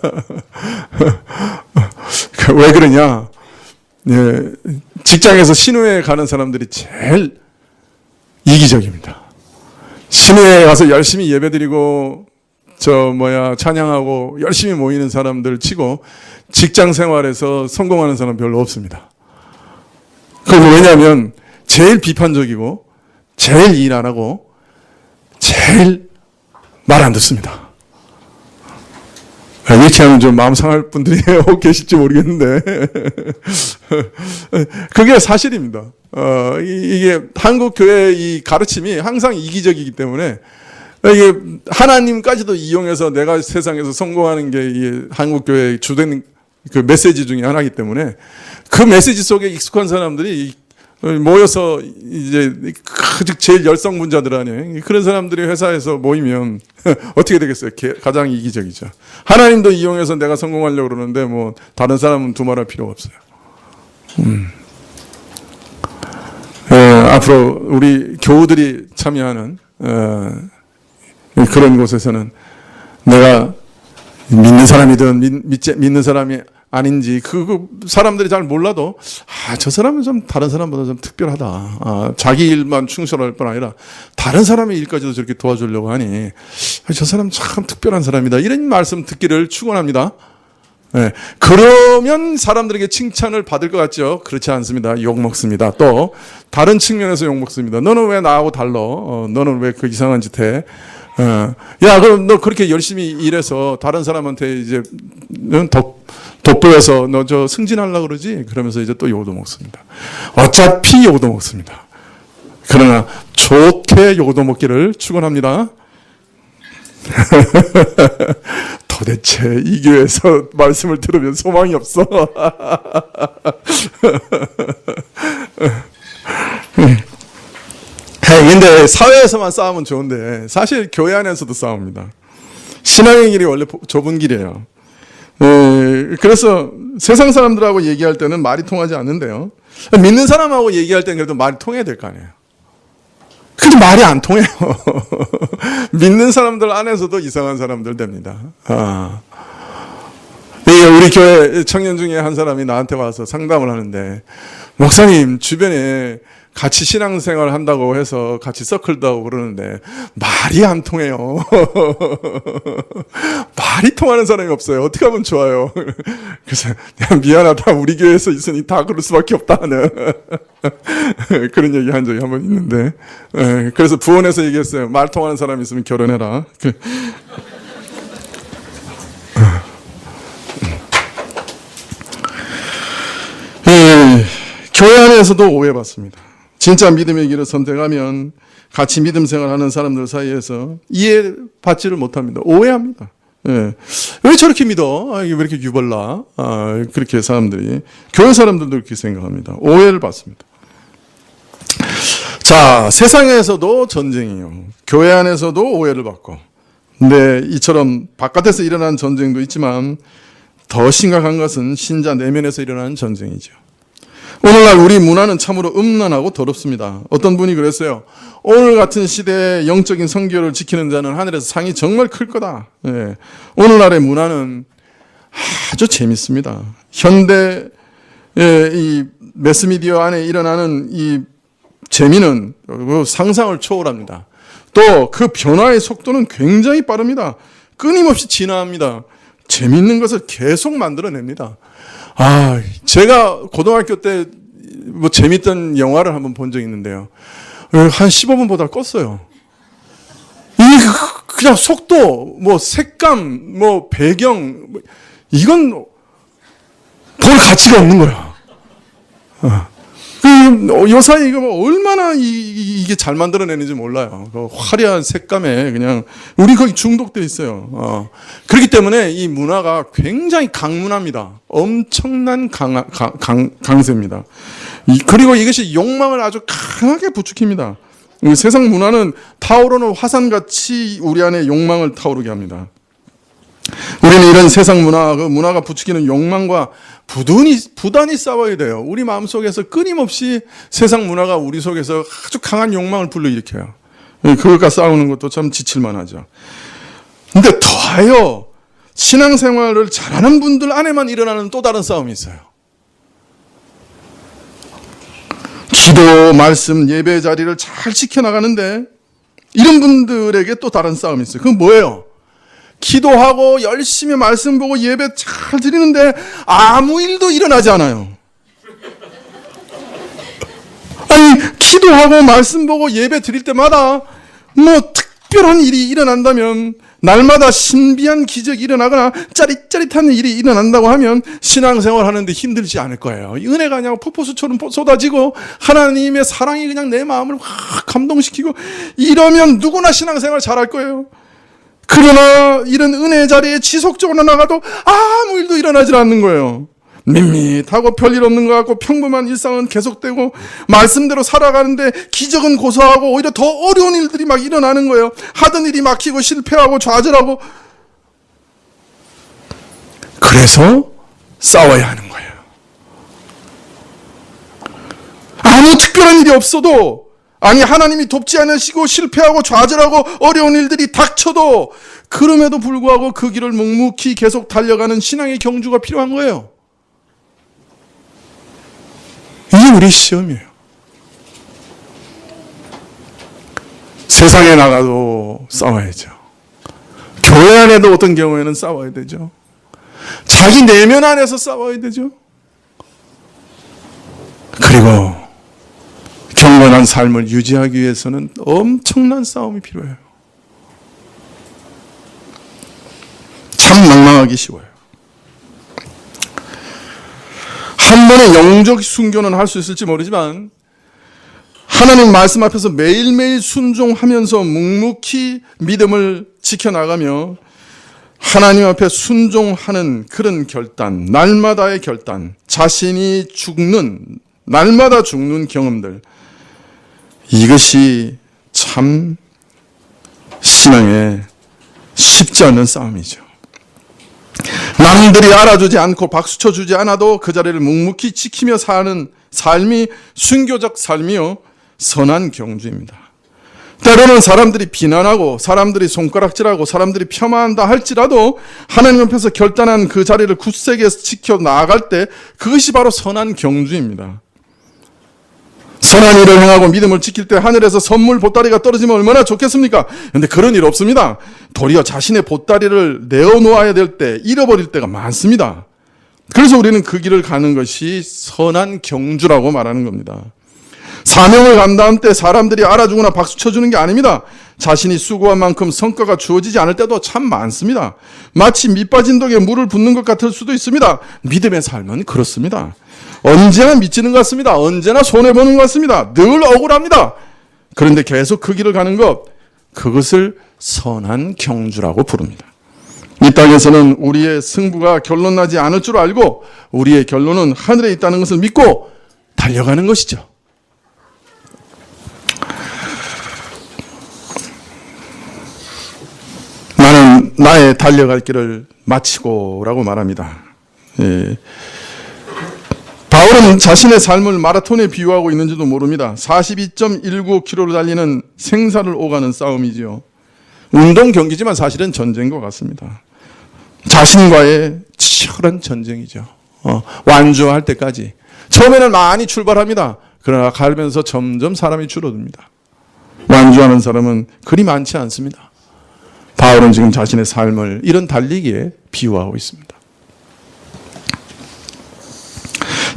S2: 왜 그러냐? 직장에서 신우에 가는 사람들이 제일 이기적입니다. 신우에 가서 열심히 예배드리고 찬양하고 열심히 모이는 사람들 치고 직장 생활에서 성공하는 사람 별로 없습니다. 왜냐하면 제일 비판적이고 제일 일 안 하고 제일 말 안 듣습니다. 이렇게 하면 좀 마음 상할 분들이 계실지 모르겠는데 그게 사실입니다. 이게 한국 교회의 이 가르침이 항상 이기적이기 때문에 이게 하나님까지도 이용해서 내가 세상에서 성공하는 게 이 한국 교회의 주된 그 메시지 중에 하나이기 때문에 그 메시지 속에 익숙한 사람들이 모여서 이제 제일 열성문자들 아니에요. 그런 사람들이 회사에서 모이면 어떻게 되겠어요? 가장 이기적이죠. 하나님도 이용해서 내가 성공하려고 그러는데 다른 사람은 두말할 필요가 없어요. 앞으로 우리 교우들이 참여하는 그런 곳에서는 내가 믿는 사람이든 믿는 사람이 아닌지 그 사람들이 잘 몰라도 저 사람은 좀 다른 사람보다 좀 특별하다. 자기 일만 충실할 뿐 아니라 다른 사람의 일까지도 저렇게 도와주려고 하니 저 사람 참 특별한 사람이다. 이런 말씀 듣기를 축원합니다. 네. 그러면 사람들에게 칭찬을 받을 것 같죠? 그렇지 않습니다. 욕먹습니다. 또 다른 측면에서 욕먹습니다. 너는 왜 나하고 달라? 너는 왜 그 이상한 짓 해? 야, 그럼 너 그렇게 열심히 일해서 다른 사람한테 이제 돋보여서 너 저 승진하려고 그러지? 그러면서 이제 또 욕도 먹습니다. 어차피 욕도 먹습니다. 그러나 좋게 욕도 먹기를 축원합니다. 도대체 이 교회에서 말씀을 들으면 소망이 없어. 근데 사회에서만 싸우면 좋은데 사실 교회 안에서도 싸웁니다. 신앙의 길이 원래 좁은 길이에요. 그래서 세상 사람들하고 얘기할 때는 말이 통하지 않는데요. 믿는 사람하고 얘기할 때는 그래도 말이 통해야 될 거 아니에요. 근데 말이 안 통해요. 믿는 사람들 안에서도 이상한 사람들 됩니다. 우리 교회 청년 중에 한 사람이 나한테 와서 상담을 하는데, 목사님 주변에 같이 신앙생활 한다고 해서 같이 서클도 하고 그러는데 말이 안 통해요. 말이 통하는 사람이 없어요. 어떻게 하면 좋아요? 그래서 미안하다, 우리 교회에서 있으니 다 그럴 수밖에 없다는 그런 얘기 한 적이 한 번 있는데, 그래서 부원에서 얘기했어요. 말 통하는 사람이 있으면 결혼해라. 교회 안에서도 오해받습니다. 진짜 믿음의 길을 선택하면 같이 믿음 생활하는 사람들 사이에서 이해받지를 못합니다. 오해합니다. 왜 저렇게 믿어? 이게 왜 이렇게 유벌나? 그렇게 사람들이, 교회 사람들도 그렇게 생각합니다. 오해를 받습니다. 자, 세상에서도 전쟁이요. 교회 안에서도 오해를 받고. 근데 이처럼 바깥에서 일어나는 전쟁도 있지만 더 심각한 것은 신자 내면에서 일어나는 전쟁이죠. 오늘날 우리 문화는 참으로 음란하고 더럽습니다. 어떤 분이 그랬어요. 오늘 같은 시대에 영적인 성교를 지키는 자는 하늘에서 상이 정말 클 거다. 오늘날의 문화는 아주 재밌습니다. 현대 이 매스미디어 안에 일어나는 이 재미는 상상을 초월합니다. 또 그 변화의 속도는 굉장히 빠릅니다. 끊임없이 진화합니다. 재밌는 것을 계속 만들어냅니다. 제가 고등학교 때 뭐 재밌던 영화를 한번 본 적이 있는데요. 한 15분 보다 껐어요. 이게 그냥 속도, 뭐 색감, 뭐 배경, 이건 볼 가치가 없는 거야. 요사이 이거 뭐 얼마나 이게 잘 만들어내는지 몰라요. 그 화려한 색감에 그냥 우리 거기 중독돼 있어요. 그렇기 때문에 이 문화가 굉장히 강문화입니다. 엄청난 강세입니다. 그리고 이것이 욕망을 아주 강하게 부추깁니다. 세상 문화는 타오르는 화산같이 우리 안에 욕망을 타오르게 합니다. 우리는 이런 세상 문화, 그 문화가 부추기는 욕망과 부단히 싸워야 돼요. 우리 마음속에서 끊임없이 세상 문화가 우리 속에서 아주 강한 욕망을 불러일으켜요. 그것과 싸우는 것도 참 지칠만 하죠. 근데 더하여 신앙생활을 잘하는 분들 안에만 일어나는 또 다른 싸움이 있어요. 기도, 말씀, 예배 자리를 잘 지켜나가는데 이런 분들에게 또 다른 싸움이 있어요. 그건 뭐예요? 기도하고 열심히 말씀 보고 예배 잘 드리는데 아무 일도 일어나지 않아요. 아니, 기도하고 말씀 보고 예배 드릴 때마다 뭐 특별한 일이 일어난다면, 날마다 신비한 기적이 일어나거나 짜릿짜릿한 일이 일어난다고 하면 신앙생활 하는데 힘들지 않을 거예요. 은혜가 그냥 폭포수처럼 쏟아지고 하나님의 사랑이 그냥 내 마음을 확 감동시키고 이러면 누구나 신앙생활 잘할 거예요. 그러나 이런 은혜 자리에 지속적으로 나가도 아무 일도 일어나질 않는 거예요. 밋밋하고 별일 없는 것 같고 평범한 일상은 계속되고 말씀대로 살아가는데 기적은 고사하고 오히려 더 어려운 일들이 막 일어나는 거예요. 하던 일이 막히고 실패하고 좌절하고. 그래서 싸워야 하는 거예요. 아무 특별한 일이 없어도, 아니 하나님이 돕지 않으시고 실패하고 좌절하고 어려운 일들이 닥쳐도 그럼에도 불구하고 그 길을 묵묵히 계속 달려가는 신앙의 경주가 필요한 거예요. 이게 우리 시험이에요. 세상에 나가도 싸워야죠. 교회 안에도 어떤 경우에는 싸워야 되죠. 자기 내면 안에서 싸워야 되죠. 그리고 경건한 삶을 유지하기 위해서는 엄청난 싸움이 필요해요. 참 낭망하기 쉬워요. 한 번에 영적 순교는 할 수 있을지 모르지만 하나님 말씀 앞에서 매일매일 순종하면서 묵묵히 믿음을 지켜나가며 하나님 앞에 순종하는 그런 결단, 날마다의 결단, 자신이 날마다 죽는 경험들, 이것이 참 신앙에 쉽지 않은 싸움이죠. 남들이 알아주지 않고 박수 쳐주지 않아도 그 자리를 묵묵히 지키며 사는 삶이 순교적 삶이요 선한 경주입니다. 때로는 사람들이 비난하고 사람들이 손가락질하고 사람들이 폄하한다 할지라도 하나님 앞에서 결단한 그 자리를 굳세게 지켜 나아갈 때 그것이 바로 선한 경주입니다. 선한 일을 행하고 믿음을 지킬 때 하늘에서 선물 보따리가 떨어지면 얼마나 좋겠습니까? 그런데 그런 일 없습니다. 도리어 자신의 보따리를 내어놓아야 될 때 잃어버릴 때가 많습니다. 그래서 우리는 그 길을 가는 것이 선한 경주라고 말하는 겁니다. 사명을 감당할 때 사람들이 알아주거나 박수 쳐주는 게 아닙니다. 자신이 수고한 만큼 성과가 주어지지 않을 때도 참 많습니다. 마치 밑빠진 독에 물을 붓는 것 같을 수도 있습니다. 믿음의 삶은 그렇습니다. 언제나 미치는 것 같습니다. 언제나 손해보는 것 같습니다. 늘 억울합니다. 그런데 계속 그 길을 가는 것, 그것을 선한 경주라고 부릅니다. 이 땅에서는 우리의 승부가 결론나지 않을 줄 알고 우리의 결론은 하늘에 있다는 것을 믿고 달려가는 것이죠. 나는 나의 달려갈 길을 마치고 라고 말합니다. 예. 바울은 자신의 삶을 마라톤에 비유하고 있는지도 모릅니다. 42.19km를 달리는 생사를 오가는 싸움이지요. 운동 경기지만 사실은 전쟁과 같습니다. 자신과의 치열한 전쟁이죠. 완주할 때까지. 처음에는 많이 출발합니다. 그러나 가면서 점점 사람이 줄어듭니다. 완주하는 사람은 그리 많지 않습니다. 바울은 지금 자신의 삶을 이런 달리기에 비유하고 있습니다.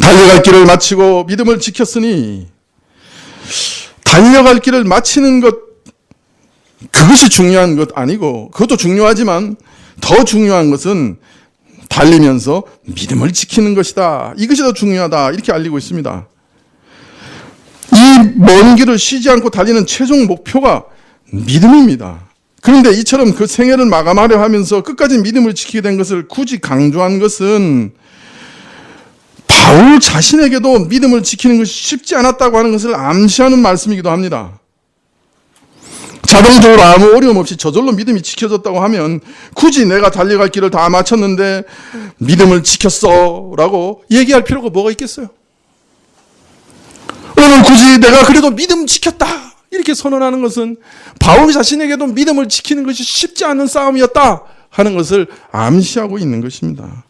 S2: 달려갈 길을 마치고 믿음을 지켰으니 달려갈 길을 마치는 것 그것이 중요한 것 아니고 그것도 중요하지만 더 중요한 것은 달리면서 믿음을 지키는 것이다. 이것이 더 중요하다. 이렇게 알리고 있습니다. 이 먼 길을 쉬지 않고 달리는 최종 목표가 믿음입니다. 그런데 이처럼 그 생애를 마감하려 하면서 끝까지 믿음을 지키게 된 것을 굳이 강조한 것은 바울 자신에게도 믿음을 지키는 것이 쉽지 않았다고 하는 것을 암시하는 말씀이기도 합니다. 자동적으로 아무 어려움 없이 저절로 믿음이 지켜졌다고 하면 굳이 내가 달려갈 길을 다 마쳤는데 믿음을 지켰어 라고 얘기할 필요가 뭐가 있겠어요? 오늘 굳이 내가 그래도 믿음 지켰다 이렇게 선언하는 것은 바울 자신에게도 믿음을 지키는 것이 쉽지 않은 싸움이었다 하는 것을 암시하고 있는 것입니다.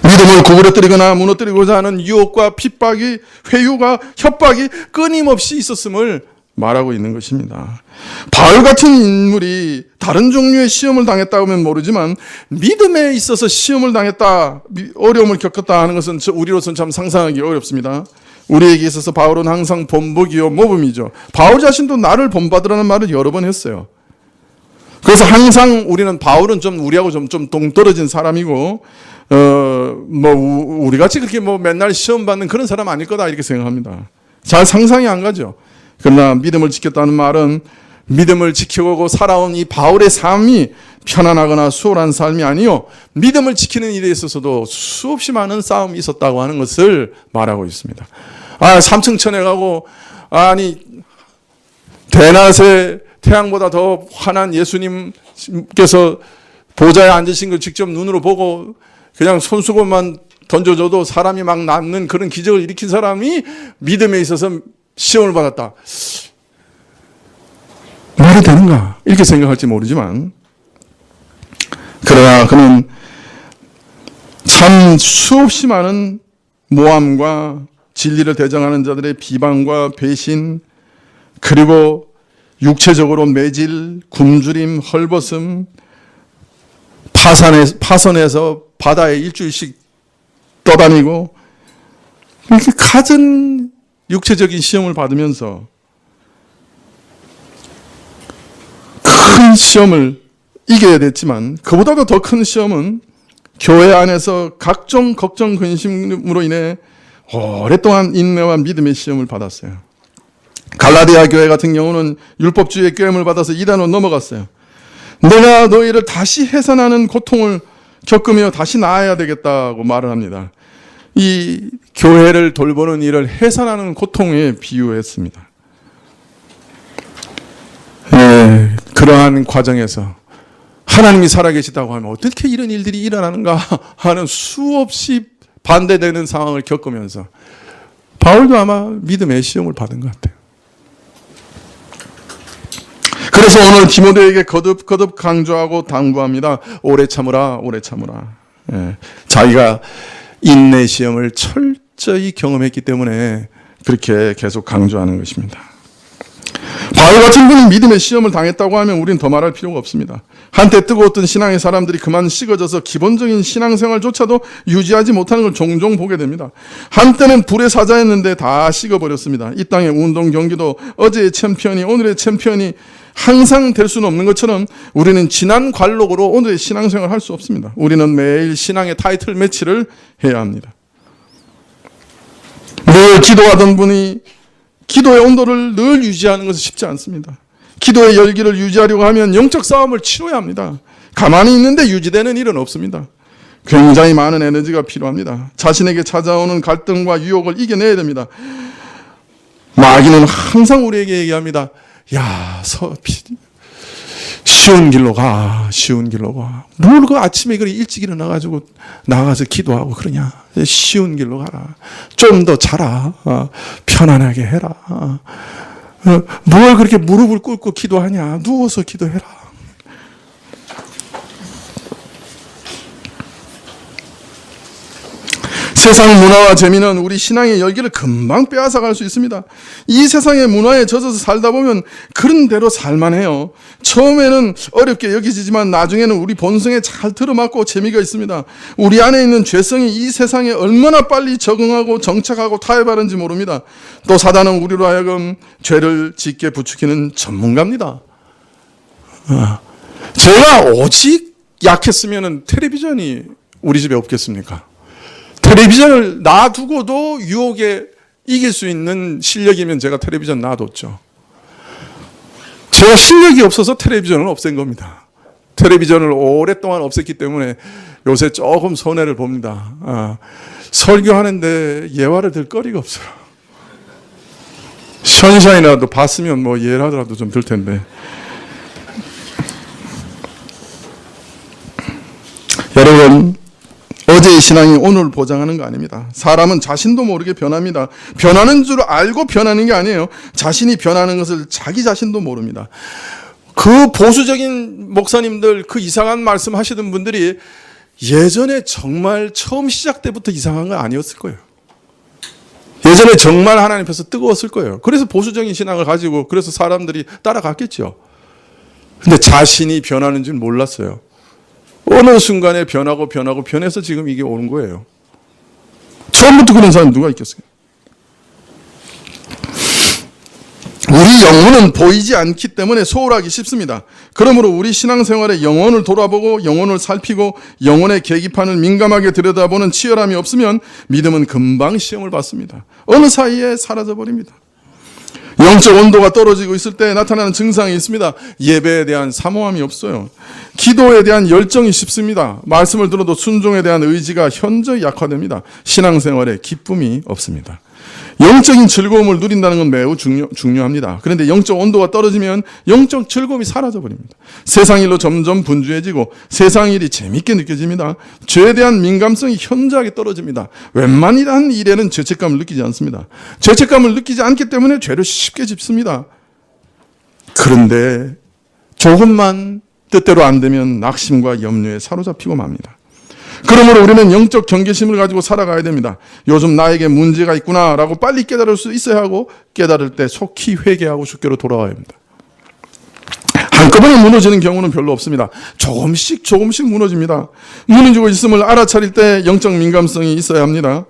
S2: 믿음을 구부러뜨리거나 무너뜨리고자 하는 유혹과 핍박이, 회유가, 협박이 끊임없이 있었음을 말하고 있는 것입니다. 바울 같은 인물이 다른 종류의 시험을 당했다 하면 모르지만 믿음에 있어서 시험을 당했다, 어려움을 겪었다 하는 것은 우리로서는 참 상상하기 어렵습니다. 우리에게 있어서 바울은 항상 본보기요 모범이죠. 바울 자신도 나를 본받으라는 말을 여러 번 했어요. 그래서 항상 우리는 바울은 좀 우리하고 좀 동떨어진 사람이고 우리 같이 그렇게 맨날 시험 받는 그런 사람 아닐 거다 이렇게 생각합니다. 잘 상상이 안 가죠. 그러나 믿음을 지켰다는 말은 믿음을 지켜오고 살아온 이 바울의 삶이 편안하거나 수월한 삶이 아니요 믿음을 지키는 일에 있어서도 수없이 많은 싸움이 있었다고 하는 것을 말하고 있습니다. 삼층천에 가고 대낮에 태양보다 더 환한 예수님께서 보좌에 앉으신 걸 직접 눈으로 보고 그냥 손수건만 던져줘도 사람이 막 낫는 그런 기적을 일으킨 사람이 믿음에 있어서 시험을 받았다. 말이 되는가? 이렇게 생각할지 모르지만 그러나 그는 참 수없이 많은 모함과 진리를 대적하는 자들의 비방과 배신 그리고 육체적으로 매질, 굶주림, 헐벗음, 파선해서 바다에 일주일씩 떠다니고 이렇게 갖은 육체적인 시험을 받으면서 큰 시험을 이겨야 됐지만 그보다도 더 큰 시험은 교회 안에서 각종 걱정 근심으로 인해 오랫동안 인내와 믿음의 시험을 받았어요. 갈라디아 교회 같은 경우는 율법주의의 꾀임을 받아서 이단으로 넘어갔어요. 내가 너희를 다시 해산하는 고통을 겪으며 다시 나아야 되겠다고 말을 합니다. 이 교회를 돌보는 일을 해산하는 고통에 비유했습니다. 그러한 과정에서 하나님이 살아계시다고 하면 어떻게 이런 일들이 일어나는가 하는 수없이 반대되는 상황을 겪으면서 바울도 아마 믿음의 시험을 받은 것 같아요. 그래서 오늘 디모데에게 거듭 강조하고 당부합니다. 오래 참으라, 오래 참으라. 자기가 인내 시험을 철저히 경험했기 때문에 그렇게 계속 강조하는 것입니다. 바울 같은 분이 믿음의 시험을 당했다고 하면 우리는 더 말할 필요가 없습니다. 한때 뜨거웠던 신앙의 사람들이 그만 식어져서 기본적인 신앙생활조차도 유지하지 못하는 걸 종종 보게 됩니다. 한때는 불의 사자였는데 다 식어버렸습니다. 이 땅의 운동 경기도 어제의 챔피언이 오늘의 챔피언이 항상 될 수는 없는 것처럼 우리는 지난 관록으로 오늘의 신앙생활을 할 수 없습니다. 우리는 매일 신앙의 타이틀 매치를 해야 합니다. 늘 기도하던 분이 기도의 온도를 늘 유지하는 것은 쉽지 않습니다. 기도의 열기를 유지하려고 하면 영적 싸움을 치러야 합니다. 가만히 있는데 유지되는 일은 없습니다. 굉장히 많은 에너지가 필요합니다. 자신에게 찾아오는 갈등과 유혹을 이겨내야 됩니다. 마귀는 항상 우리에게 얘기합니다. 야, 쉬운 길로 가, 쉬운 길로 가. 뭘 그 아침에 그리 일찍 일어나가지고 나가서 기도하고 그러냐. 쉬운 길로 가라. 좀 더 자라. 편안하게 해라. 뭘 그렇게 무릎을 꿇고 기도하냐. 누워서 기도해라. 세상 문화와 재미는 우리 신앙의 열기를 금방 빼앗아갈 수 있습니다. 이 세상의 문화에 젖어서 살다 보면 그런 대로 살만해요. 처음에는 어렵게 여기지만 나중에는 우리 본성에 잘 들어맞고 재미가 있습니다. 우리 안에 있는 죄성이 이 세상에 얼마나 빨리 적응하고 정착하고 타협하는지 모릅니다. 또 사단은 우리로 하여금 죄를 짓게 부추기는 전문가입니다. 제가 오직 약했으면 텔레비전이 우리 집에 없겠습니까? 텔레비전을 놔두고도 유혹에 이길 수 있는 실력이면 제가 텔레비전 놔뒀죠. 제가 실력이 없어서 텔레비전을 없앤 겁니다. 텔레비전을 오랫동안 없앴기 때문에 요새 조금 손해를 봅니다. 설교하는데 예화를 들 거리가 없어요. 션샤인이라도 봤으면 뭐 예라도 좀 들 텐데. 여러분, 어제의 신앙이 오늘 보장하는 거 아닙니다. 사람은 자신도 모르게 변합니다. 변하는 줄 알고 변하는 게 아니에요. 자신이 변하는 것을 자기 자신도 모릅니다. 그 보수적인 목사님들, 그 이상한 말씀 하시던 분들이 예전에 정말 처음 시작 때부터 이상한 건 아니었을 거예요. 예전에 정말 하나님 앞에서 뜨거웠을 거예요. 그래서 보수적인 신앙을 가지고 그래서 사람들이 따라갔겠죠. 근데 자신이 변하는 줄 몰랐어요. 어느 순간에 변해서 지금 이게 오는 거예요. 처음부터 그런 사람 누가 있겠어요? 우리 영혼은 보이지 않기 때문에 소홀하기 쉽습니다. 그러므로 우리 신앙생활에 영혼을 돌아보고 영혼을 살피고 영혼의 계기판을 민감하게 들여다보는 치열함이 없으면 믿음은 금방 시험을 받습니다. 어느 사이에 사라져버립니다. 영적 온도가 떨어지고 있을 때 나타나는 증상이 있습니다. 예배에 대한 사모함이 없어요. 기도에 대한 열정이 식습니다. 말씀을 들어도 순종에 대한 의지가 현저히 약화됩니다. 신앙생활에 기쁨이 없습니다. 영적인 즐거움을 누린다는 건 매우 중요합니다. 그런데 영적 온도가 떨어지면 영적 즐거움이 사라져버립니다. 세상 일로 점점 분주해지고 세상 일이 재밌게 느껴집니다. 죄에 대한 민감성이 현저하게 떨어집니다. 웬만한 일에는 죄책감을 느끼지 않습니다. 죄책감을 느끼지 않기 때문에 죄를 쉽게 짓습니다. 그런데 조금만 뜻대로 안 되면 낙심과 염려에 사로잡히고 맙니다. 그러므로 우리는 영적 경계심을 가지고 살아가야 됩니다. 요즘 나에게 문제가 있구나라고 빨리 깨달을 수 있어야 하고 깨달을 때 속히 회개하고 주께로 돌아와야 합니다. 한꺼번에 무너지는 경우는 별로 없습니다. 조금씩 무너집니다. 무너지고 있음을 알아차릴 때 영적 민감성이 있어야 합니다.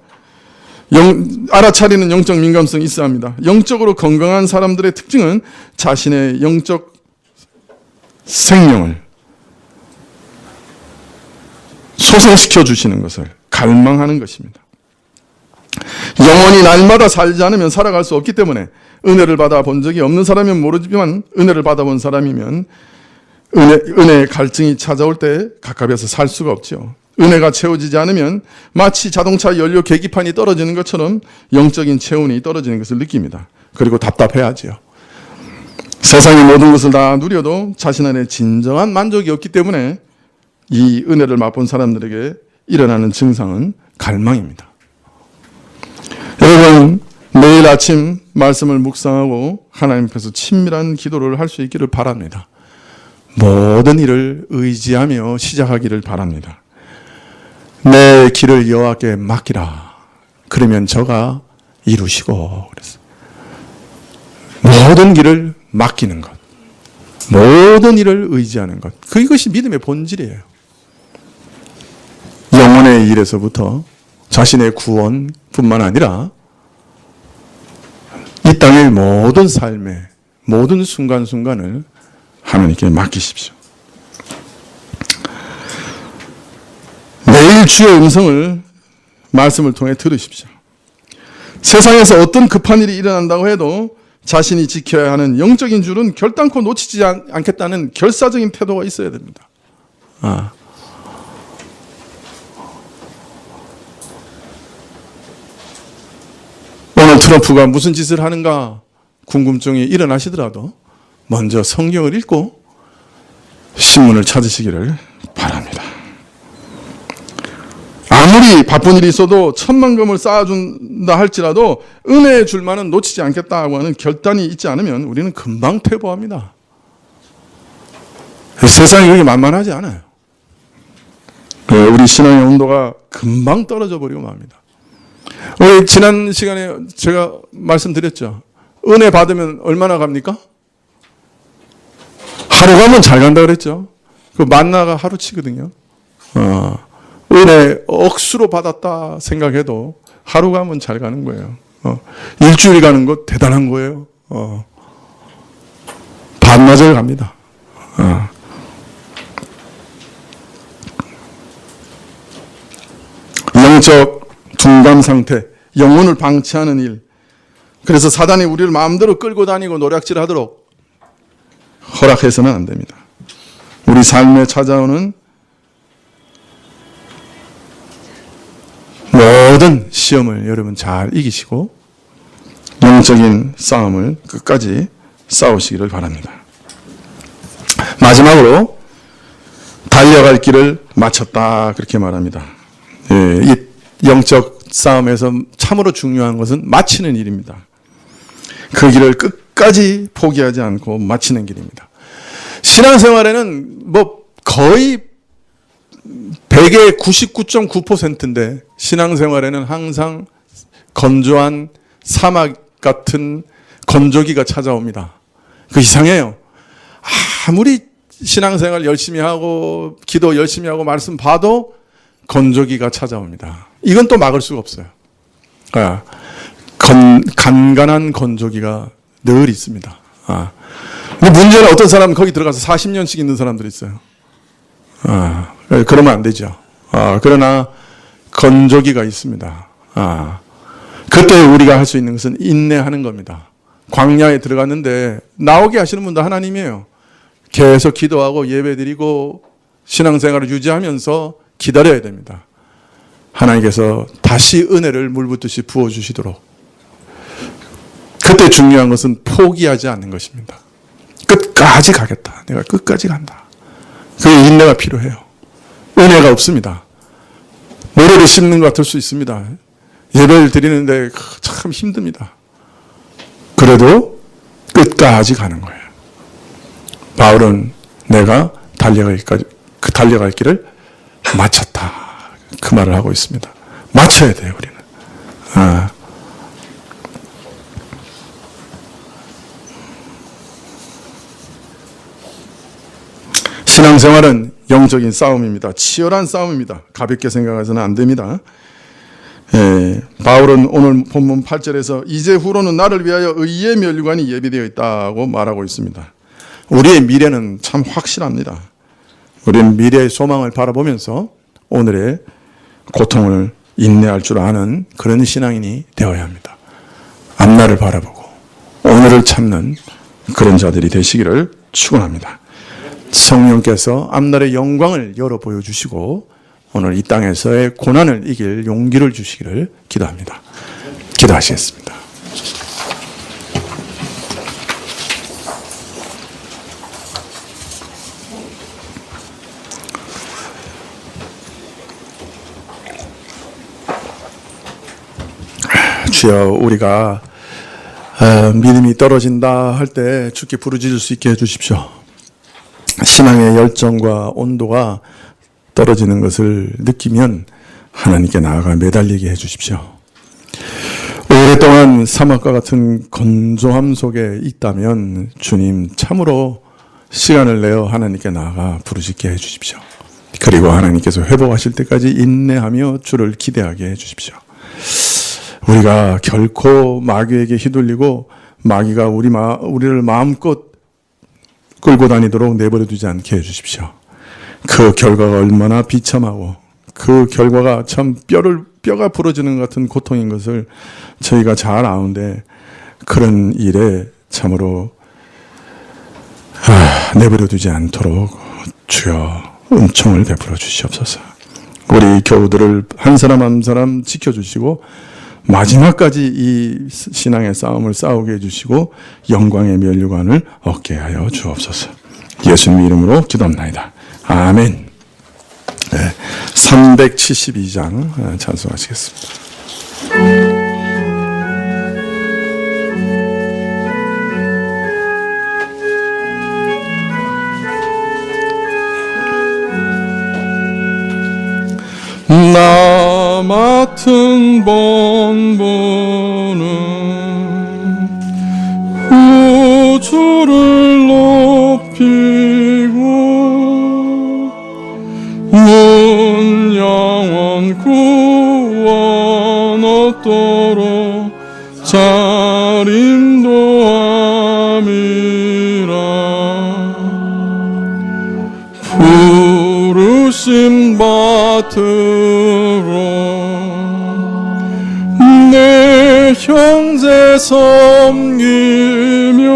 S2: 알아차리는 영적 민감성이 있어야 합니다. 영적으로 건강한 사람들의 특징은 자신의 영적 생명을 소생시켜 주시는 것을 갈망하는 것입니다. 영원히 날마다 살지 않으면 살아갈 수 없기 때문에 은혜를 받아본 적이 없는 사람이면 모르지만 은혜를 받아본 사람이면 은혜의 갈증이 찾아올 때 가까이서 살 수가 없죠. 은혜가 채워지지 않으면 마치 자동차 연료 계기판이 떨어지는 것처럼 영적인 체온이 떨어지는 것을 느낍니다. 그리고 답답해하죠. 세상의 모든 것을 다 누려도 자신 안에 진정한 만족이 없기 때문에 이 은혜를 맛본 사람들에게 일어나는 증상은 갈망입니다. 여러분, 매일 아침 말씀을 묵상하고 하나님 앞에서 친밀한 기도를 할 수 있기를 바랍니다. 모든 일을 의지하며 시작하기를 바랍니다. 내 길을 여호와께 맡기라. 그러면 저가 이루시고 그랬어요. 모든 길을 맡기는 것, 모든 일을 의지하는 것, 그것이 믿음의 본질이에요. 영혼의 일에서부터 자신의 구원뿐만 아니라 이 땅의 모든 삶의 모든 순간순간을 하나님께 맡기십시오. 매일 주의 음성을 말씀을 통해 들으십시오. 세상에서 어떤 급한 일이 일어난다고 해도 자신이 지켜야 하는 영적인 줄은 결단코 놓치지 않겠다는 결사적인 태도가 있어야 됩니다. 오늘 트럼프가 무슨 짓을 하는가 궁금증이 일어나시더라도 먼저 성경을 읽고 신문을 찾으시기를 바랍니다. 아무리 바쁜 일이 있어도 천만금을 쌓아준다 할지라도 은혜의 줄만은 놓치지 않겠다고 하는 결단이 있지 않으면 우리는 금방 퇴보합니다. 세상이 그렇게 만만하지 않아요. 우리 신앙의 온도가 금방 떨어져 버리고 맙니다. 우리 지난 시간에 제가 말씀드렸죠. 은혜 받으면 얼마나 갑니까? 하루 가면 잘 간다 그랬죠. 그 만나가 하루치거든요. 은혜 억수로 받았다 생각해도 하루 가면 잘 가는 거예요. 일주일 가는 것 대단한 거예요. 반나절 갑니다. 영적 둔감 상태, 영혼을 방치하는 일. 그래서 사단이 우리를 마음대로 끌고 다니고 노략질하도록 허락해서는 안 됩니다. 우리 삶에 찾아오는 모든 시험을 여러분 잘 이기시고 영적인 싸움을 끝까지 싸우시기를 바랍니다. 마지막으로 달려갈 길을 마쳤다 그렇게 말합니다. 이 영적 싸움에서 참으로 중요한 것은 마치는 일입니다. 그 길을 끝까지 포기하지 않고 마치는 길입니다. 신앙생활에는 거의 100의 99.9%인데 신앙생활에는 항상 건조한 사막 같은 건조기가 찾아옵니다. 그 이상해요. 아무리 신앙생활 열심히 하고 기도 열심히 하고 말씀 봐도 건조기가 찾아옵니다. 이건 또 막을 수가 없어요. 간간한 건조기가 늘 있습니다. 근데 문제는 어떤 사람은 거기 들어가서 40년씩 있는 사람들이 있어요. 그러면 안 되죠. 그러나 건조기가 있습니다. 그때 우리가 할 수 있는 것은 인내하는 겁니다. 광야에 들어갔는데 나오게 하시는 분도 하나님이에요. 계속 기도하고 예배드리고 신앙생활을 유지하면서 기다려야 됩니다. 하나님께서 다시 은혜를 물붓듯이 부어주시도록. 그때 중요한 것은 포기하지 않는 것입니다. 끝까지 가겠다. 내가 끝까지 간다. 그게 인내가 필요해요. 은혜가 없습니다. 모래를 씹는 것 같을 수 있습니다. 예배를 드리는데 참 힘듭니다. 그래도 끝까지 가는 거예요. 바울은 내가 달려갈 길을 마쳤다. 그 말을 하고 있습니다. 마쳐야 돼요, 우리는. 신앙생활은 영적인 싸움입니다. 치열한 싸움입니다. 가볍게 생각해서는 안 됩니다. 바울은 오늘 본문 8절에서 이제 후로는 나를 위하여 의의 면류관이 예비되어 있다고 말하고 있습니다. 우리의 미래는 참 확실합니다. 우리는 미래의 소망을 바라보면서 오늘의 고통을 인내할 줄 아는 그런 신앙인이 되어야 합니다. 앞날을 바라보고 오늘을 참는 그런 자들이 되시기를 축원합니다. 성령께서 앞날의 영광을 열어 보여주시고 오늘 이 땅에서의 고난을 이길 용기를 주시기를 기도합니다. 기도하시겠습니다. 주여, 우리가 믿음이 떨어진다 할 때 주께 부르짖을 수 있게 해주십시오. 신앙의 열정과 온도가 떨어지는 것을 느끼면 하나님께 나아가 매달리게 해주십시오. 오랫동안 사막과 같은 건조함 속에 있다면 주님 참으로 시간을 내어 하나님께 나아가 부르짖게 해주십시오. 그리고 하나님께서 회복하실 때까지 인내하며 주를 기대하게 해주십시오. 우리가 결코 마귀에게 휘둘리고 마귀가 우리를 마음껏 끌고 다니도록 내버려 두지 않게 해주십시오. 그 결과가 얼마나 비참하고 그 결과가 참 뼈가 부러지는 것 같은 고통인 것을 저희가 잘 아는데, 그런 일에 참으로 내버려 두지 않도록 주여 은총을 베풀어 주시옵소서. 우리 교우들을 한 사람 한 사람 지켜주시고 마지막까지 이 신앙의 싸움을 싸우게 해주시고 영광의 면류관을 얻게 하여 주옵소서. 예수님 이름으로 기도합나이다. 아멘. 네, 372장 찬송하시겠습니다. 나 맡은 본분은 우주를 높이고 문 영원 구원 얻도록 잘 인도함이라. 부르심 받으러 내 형제 섬기며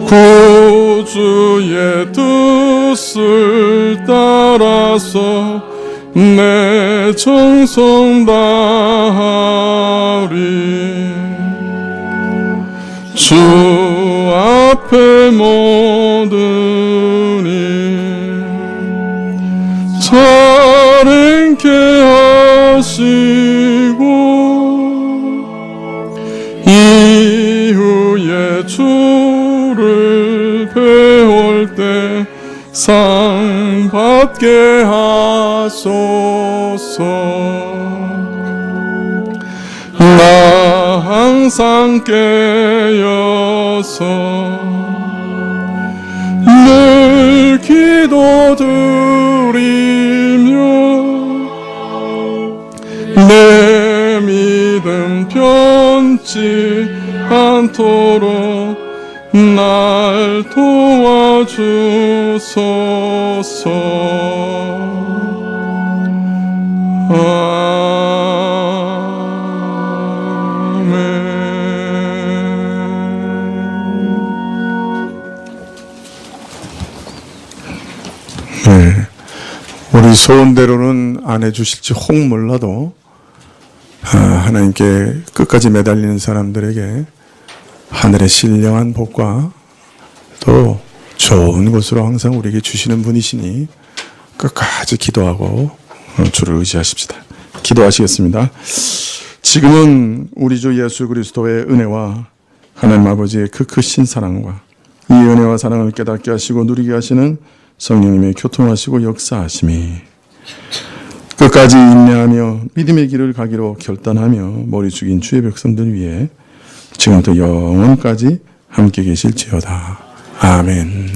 S2: 구주의 뜻을 따라서 내 정성 다하리. 주 앞에 모든 잘 행케 하시고 이후에 주를 배울 때 상 받게 하소서. 나 항상 깨어서 늘 기도드리며 내 믿음 변치 않도록 날 도와주소서. 네, 우리 소원대로는 안 해주실지 혹 몰라도 하나님께 끝까지 매달리는 사람들에게 하늘의 신령한 복과 또 좋은 것으로 항상 우리에게 주시는 분이시니 끝까지 기도하고 주를 의지하십시다. 기도하시겠습니다. 지금은 우리 주 예수 그리스도의 은혜와 하나님 아버지의 그 크신 사랑과 이 은혜와 사랑을 깨닫게 하시고 누리게 하시는 성령님의 교통하시고 역사하심이 끝까지 인내하며 믿음의 길을 가기로 결단하며 머리 숙인 주의 백성들 위해 지금부터 영원까지 함께 계실지어다. 아멘.